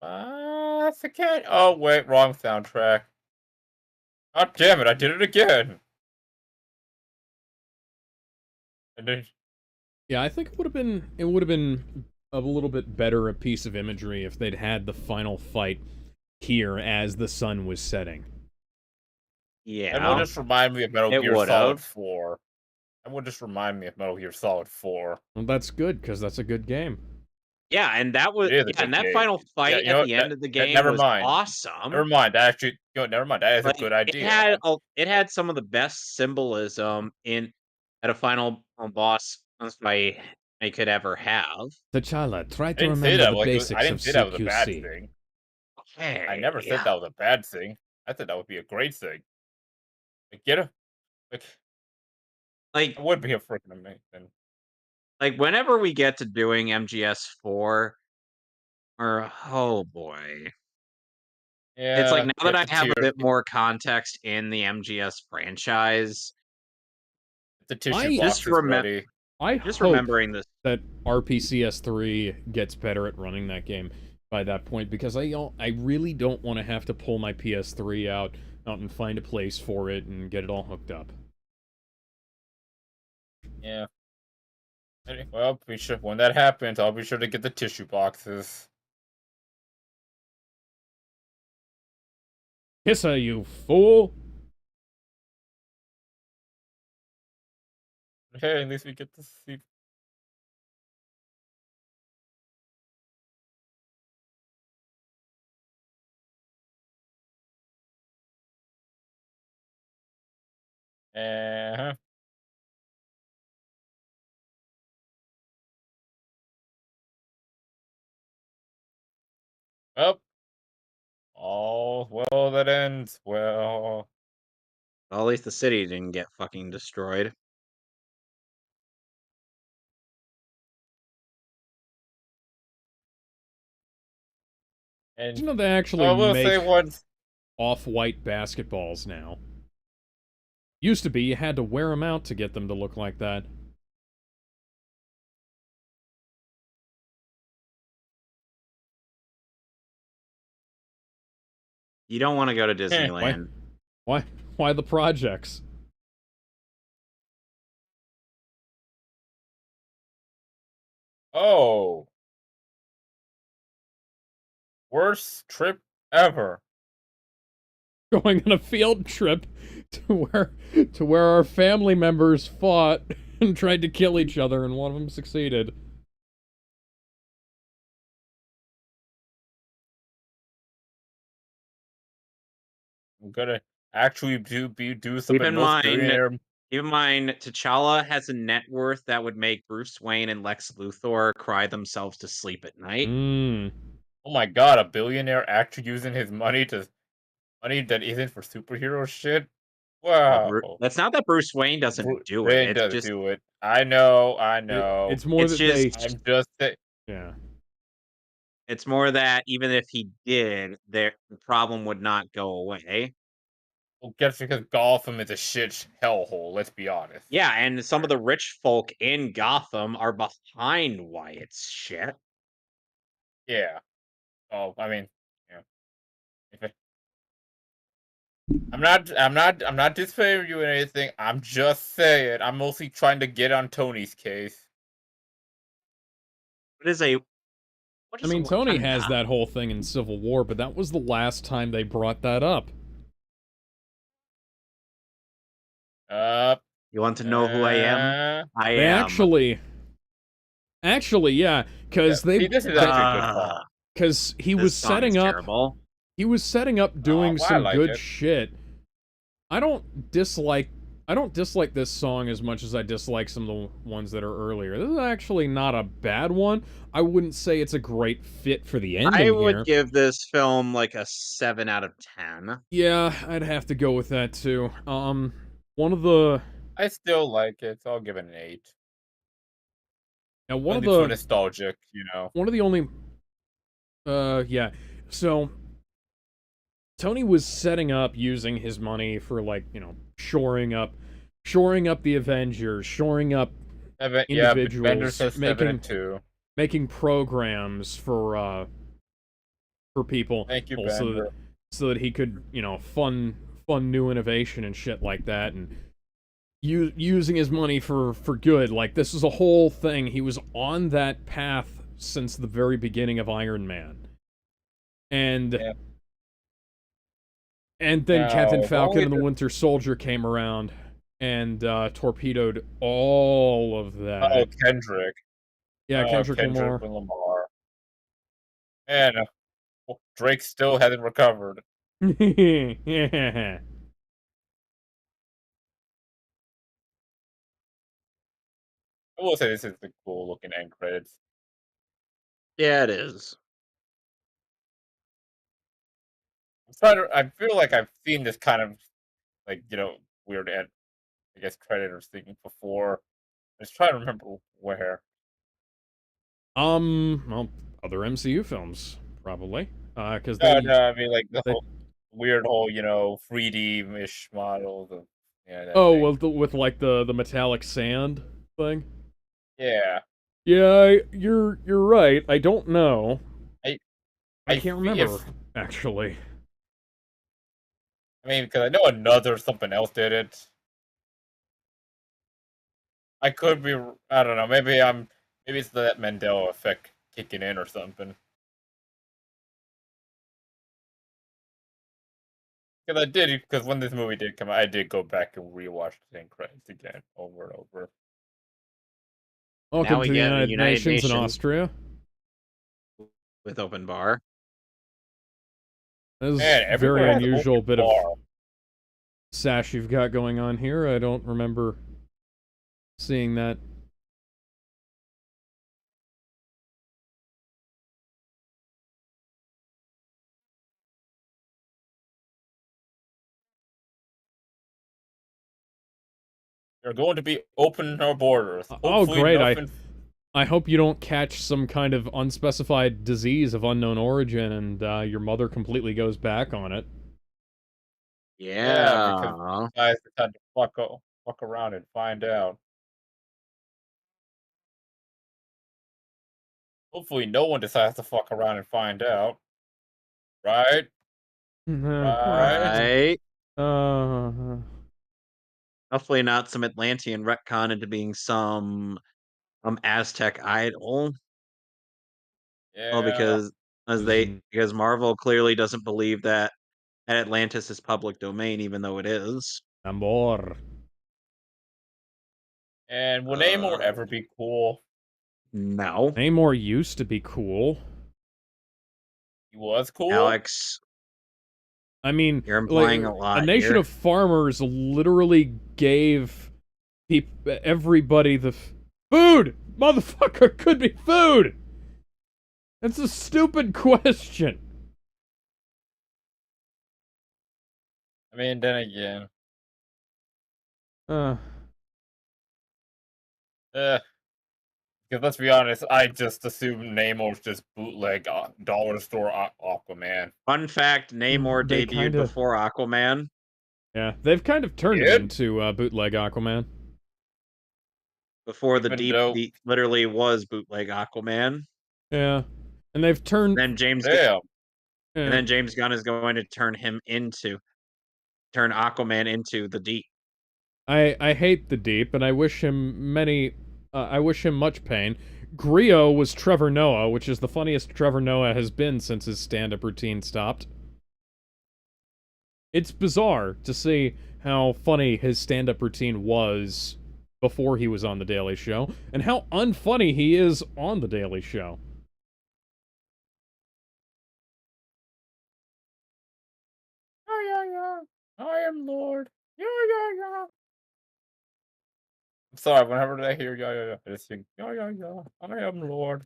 That's again. Oh wait, wrong soundtrack. God damn it! I did it again. And then, Yeah, I think it would have been a little bit better a piece of imagery if they'd had the final fight here as the sun was setting. that will yeah, just remind me of Metal it Gear would Solid have. 4. That will just remind me of Metal Gear Solid 4. Well, that's good because that's a good game. Yeah, and that was It is a yeah, good and that game. final Yeah, fight you at know the what? end of the game Never was mind. awesome. Never mind. That actually, never mind. That is a Like good idea. it had some of the best symbolism in at a final boss fight I could ever have. T'Challa, try I to didn't say remember that the like I basics of didn't say that was a bad CQC. thing. I never Hey, said that was a bad thing. I said that would be a great thing. Like, get a like like that would be a freaking amazing. whenever we get to doing MGS4, or oh boy. It's like Yeah, now that get I the have a tears. bit more context in the MGS franchise, Get the tissue I just boxes ready. just hope remembering this. that RPCS3 gets better at running that game by that point because I really don't want to have to pull my PS3 out and find a place for it and get it all hooked up. Yeah. Well, when that happens, I'll be sure to get the tissue boxes. Kissa, you fool! Hey, at least we get to see. Uh-huh. Well, all well that ends well. Well, at least the city didn't get fucking destroyed. You And know they actually I will say make once. off-white basketballs now. Used to be you had to wear them out to get them to look like that. You don't want to go to Eh, Disneyland. Why? Why the projects? Oh, worst trip ever. Going on a field trip to where our family members fought and tried to kill each other, and one of them succeeded. I'm gonna actually do Keep something in most mind, billionaire. keep in mind, T'Challa has a net worth that would make Bruce Wayne and Lex Luthor cry themselves to sleep at night. Mmm. Oh my god, a billionaire actually using his money that isn't for superhero shit. Well, Wow. that's not that Bruce Wayne doesn't do it. Wayne It's does just, do it. I know, I know. It's more it's that they. just, I'm just saying. Yeah. it's more that even if he did, the problem would not go away. Well, guess because Gotham is a shit hellhole. Let's be honest. Yeah, and some of the rich folk in Gotham are behind Wyatt's shit. Yeah. Oh, I mean, yeah. If it, I'm not disfavoring you or anything. I'm just saying. I'm mostly trying to get on Tony's case. What is a what I is a mean, Tony Wakanda? has that whole thing in Civil War, but that was the last time they brought that up. Uh, You want to know who I am? I They am. actually, yeah, yeah. because See, this is actually a good call. because he This was song is setting up, terrible. he was setting up doing Well, I some like good it. shit. I don't dislike this song as much as I dislike some of the ones that are earlier. This is actually not a bad one. I wouldn't say it's a great fit for the ending I would here. give this film like a 7 out of 10. Yeah, I'd have to go with that too. One of the I still like it, so I'll give it an 8. now one of Only for the nostalgic, you know. one of the only yeah. So Tony was setting up using his money for, like, shoring up the Avengers, shoring up Yeah, but Bender individuals, says 7 and 2. making programs for people, Thank you, so Bender. that he could, fund new innovation and shit like that, and using his money for good. Like, this is a whole thing. He was on that path since the very beginning of Iron Man. And Yeah. and then Now, Captain if Falcon only and the the- Winter Soldier came around and torpedoed all of that. Oh, Kendrick. Yeah, Kendrick Kendrick Lamar. Lamar. And Drake still hasn't recovered. Yeah. I will say this is the cool looking end credits. Yeah, it is. I feel like I've seen this kind of like, weird end, I guess, credit or thing before. I'm just trying to remember where. Well, other MCU films, probably. Because No, they... I mean like the they- whole weird whole, 3D-ish models of that Oh, thing. well, with, like, the metallic sand thing? Yeah. Yeah, you're right. I don't know. I can't remember, actually. I mean, because I know another something else did it. I could be. I don't know. Maybe it's that Mandela effect kicking in or something. Because I did. Because when this movie did come out, I did go back and rewatch the same credits again, over and over. Welcome Now we to the get the United, United Nations in Nations. Austria. With open bar. This is Man, a everywhere very has an unusual open bit of bar. sash you've got going on here. I don't remember seeing that. They're going to be open our borders. Oh, Hopefully great. nothing. I hope you don't catch some kind of unspecified disease of unknown origin and your mother completely goes back on it. Yeah, because Yeah. guys decide to fuck around and find out. Hopefully, no one decides to fuck around and find out. Right? Right? Right. Uh, Hopefully not some Atlantean retcon into being some Aztec idol. Well, Yeah. because Marvel clearly doesn't believe that Atlantis is public domain, even though it is. Amor. And will Namor ever be cool? No. Namor used to be cool. He was cool. Alex, I mean, you're implying like, a lot nation here. of farmers literally gave everybody the food. Motherfucker could be food. That's a stupid question. I mean, then again, Uh, because let's be honest, I just assumed Namor's just bootleg dollar store Aquaman. Fun fact, Namor They debuted kinda- before Aquaman. yeah, they've kind of turned him into bootleg Aquaman. Before the Even deep, though- the literally was bootleg Aquaman. Yeah, and they've turned. Then James Damn. and then James Gunn is going to turn Aquaman into the Deep. I hate the Deep, and I wish him much pain. Grio was Trevor Noah, which is the funniest Trevor Noah has been since his stand-up routine stopped. It's bizarre to see how funny his stand-up routine was before he was on The Daily Show, and how unfunny he is on The Daily Show. Yeah. I am Lord. Yeah. I'm sorry, whenever I hear yeah, I just think, yeah. I am Lord.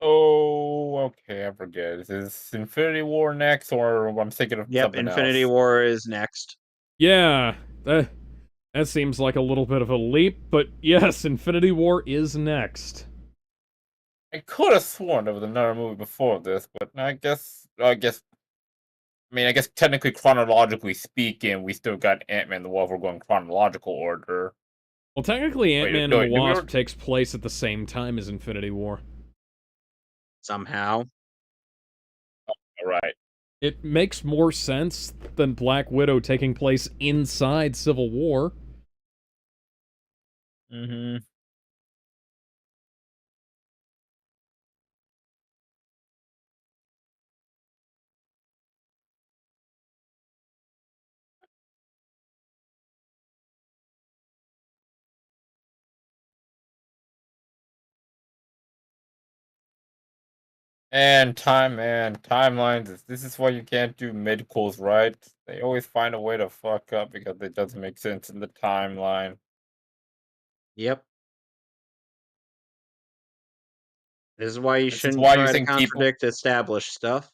Oh, okay, I forget. Is this Infinity War next, or I'm thinking of Yep, something Infinity else? War is next. Yeah, that seems like a little bit of a leap, but yes, Infinity War is next. I could have sworn there was another movie before this, but I guess technically, chronologically speaking, we still got Ant-Man the Wasp going chronological order. Well, technically, Wait, Ant-Man and no, the wait, did we Wasp already- takes place at the same time as Infinity War. Somehow. all right. It makes more sense than Black Widow taking place inside Civil War. Mm-hmm. And timelines. This is why you can't do midquels, right? They always find a way to fuck up because it doesn't make sense in the timeline. Yep. This is why you This is shouldn't why you try to think people. contradict established stuff.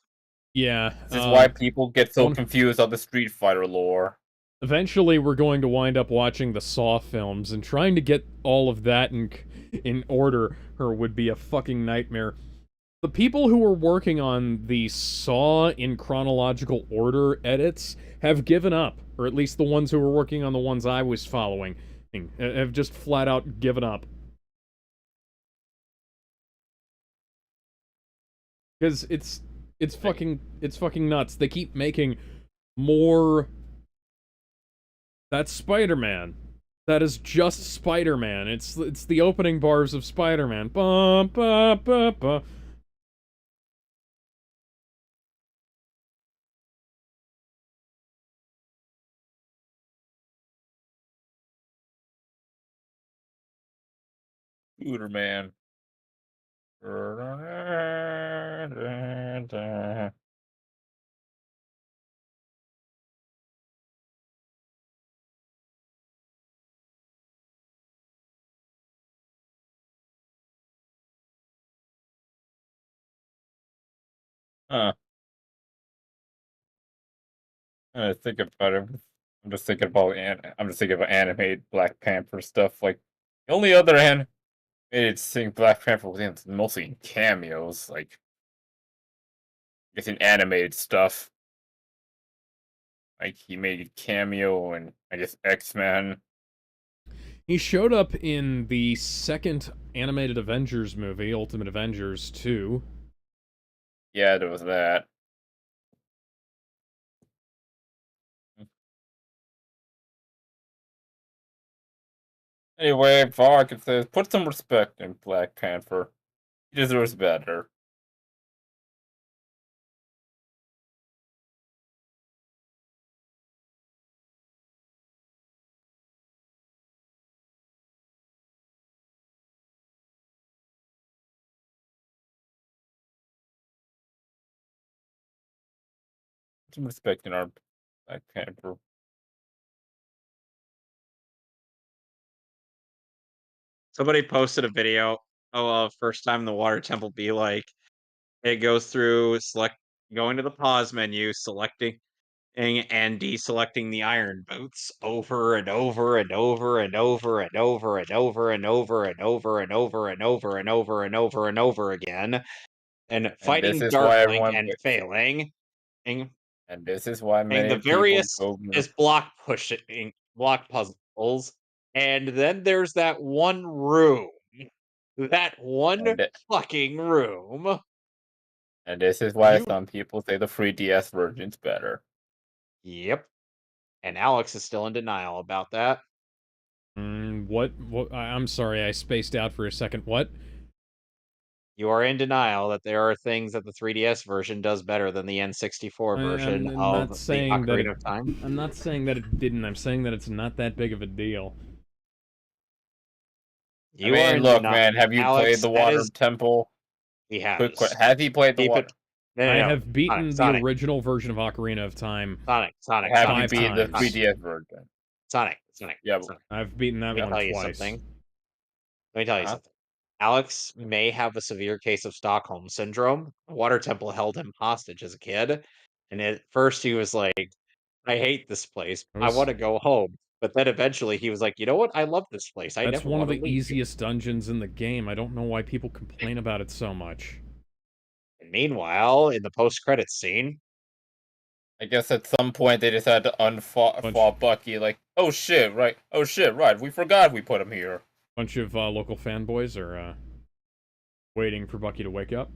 Yeah. This is why people get so one- confused on the Street Fighter lore. Eventually, we're going to wind up watching the Saw films, and trying to get all of that in order would be a fucking nightmare. The people who were working on the Saw in chronological order edits have given up, or at least the ones who were working on the ones I was following have just flat out given up. Because it's fucking nuts. They keep making more. That's Spider-Man. That is just Spider-Man. It's the opening bars of Spider-Man. Ba ba ba ba. Scooter Man. Huh. I think about it. I'm just thinking about animated Black Panther stuff. Like the only other animated thing Black Panther was in mostly in cameos, like I guess in animated stuff. Like he made a cameo in I guess X-Men. He showed up in the second animated Avengers movie, Ultimate Avengers 2. Yeah, there was that. Anyway, all I can say is put some respect in Black Panther. He deserves better. Put some respect in our Black Panther. Somebody posted a video. Oh, first time the water temple be like. It goes through going to the pause menu, selecting and deselecting the iron boots over and over and over and over and over and over and over and over and over and over and over and over and over again, and And this fighting is why Darkling everyone and failing, and and this is why the many people various go is block puzzles, and then there's that one room, that one and fucking room. and this is why You, some people say the 3DS version's better. yep. And Alex is still in denial about that. What? I'm sorry, I spaced out for a second. What? You are in denial that there are things that the 3DS version does better than the N64 version I'm of not the saying that Ocarina of Time. I'm not saying that it didn't. I'm saying that it's not that big of a deal. You I are mean, in look, denial, man, have you played Alex. the That Water is Temple? he Quick, has. has he played the Keep Water? it. No, I no, no. have beaten Sonic, the original version of Ocarina of Time Sonic, Have you 5 beaten the times. 3DS version? Sonic. Yeah. I've beaten that Let me one tell you twice. something. Let me tell you Huh? something. Alex may have a severe case of Stockholm syndrome. The Water Temple held him hostage as a kid, and at first he was like, "I hate this place. I I was want to go home." But then eventually he was like, you know what? I love this place. I That's never one of want the to leave. easiest dungeons in the game. I don't know why people complain about it so much. And meanwhile, in the post-credits scene, I guess at some point they decided to unfall Bucky. Like, oh shit, right? Oh shit, right? We forgot we put him here. Bunch of local fanboys are waiting for Bucky to wake up.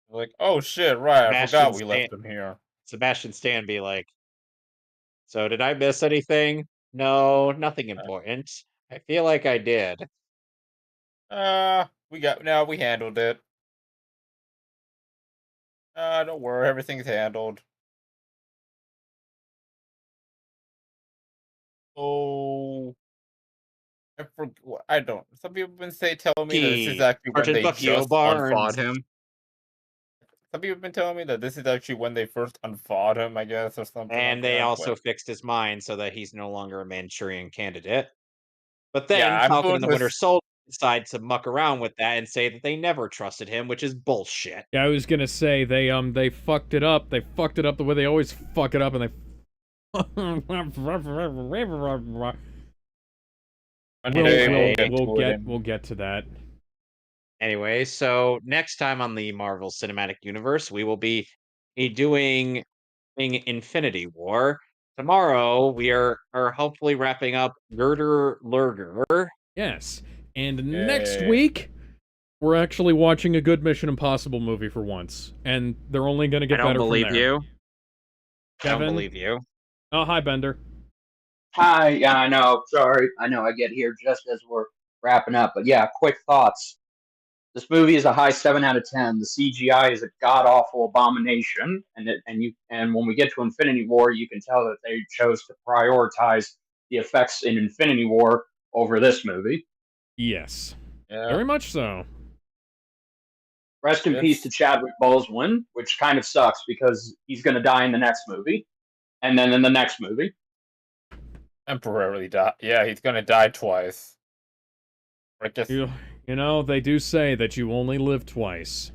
Like, oh shit, right? I forgot we left him here. Sebastian Stan be like, so did I miss anything? No, nothing important. I feel like I did. We handled it. Don't worry, everything's handled. Oh, I don't. Some people have been telling me that this is actually when Sergeant they Bucky just O'Barnes. unfought him. Some people have been telling me that this is actually when they first unfought him, I guess, or something. And like they that, also but- fixed his mind so that he's no longer a Manchurian candidate. But then Yeah, I'm Falcon going and the with- Winter Soldier decide to muck around with that and say that they never trusted him, which is bullshit. Yeah, I was gonna say they fucked it up. They fucked it up the way they always fuck it up, and they. We'll get to that. Anyway, so next time on the Marvel Cinematic Universe, we will be doing Infinity War. Tomorrow, we are hopefully wrapping up Girder Lurger. Yes, and next Yay. week we're actually watching a good Mission Impossible movie for once, and they're only gonna I get don't better believe from there. you. I Kevin? don't believe you. Oh, hi, Bender. Hi, yeah, I know. Sorry, I know I get here just as we're wrapping up, but yeah, quick thoughts. This movie is a high 7 out of 10. The CGI is a god awful abomination, and when we get to Infinity War, you can tell that they chose to prioritize the effects in Infinity War over this movie. Yes, Yeah. very much so. Rest in peace to Chadwick Boseman, which kind of sucks because he's going to die in the next movie, and then in the next movie. Temporarily die. Yeah, he's gonna die twice. I guess. You know, they do say that you only live twice.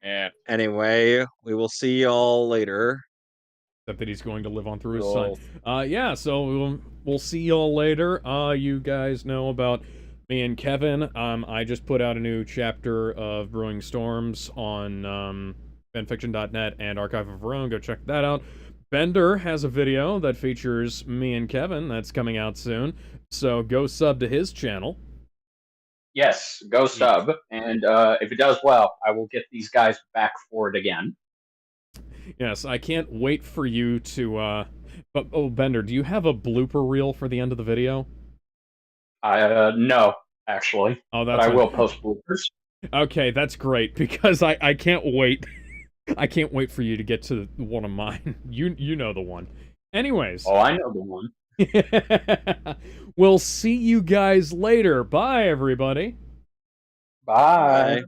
Yeah. Anyway, we will see y'all later. Except that he's going to live on through his Cool. son. Yeah, so we'll see y'all later. You guys know about me and Kevin. I just put out a new chapter of Brewing Storms on fanfiction.net and Archive of Our Own. Go check that out. Bender has a video that features me and Kevin that's coming out soon. So go sub to his channel. Yes, go sub, and if it does well, I will get these guys back for it again. Yes, I can't wait for you to, but, oh, Bender, do you have a blooper reel for the end of the video? No, actually, Oh, but that's I will post bloopers. Okay, that's great, because I can't wait. I can't wait for you to get to one of mine. You know the one. Anyways. Oh, I know the one. We'll see you guys later. Bye, everybody. Bye. Bye.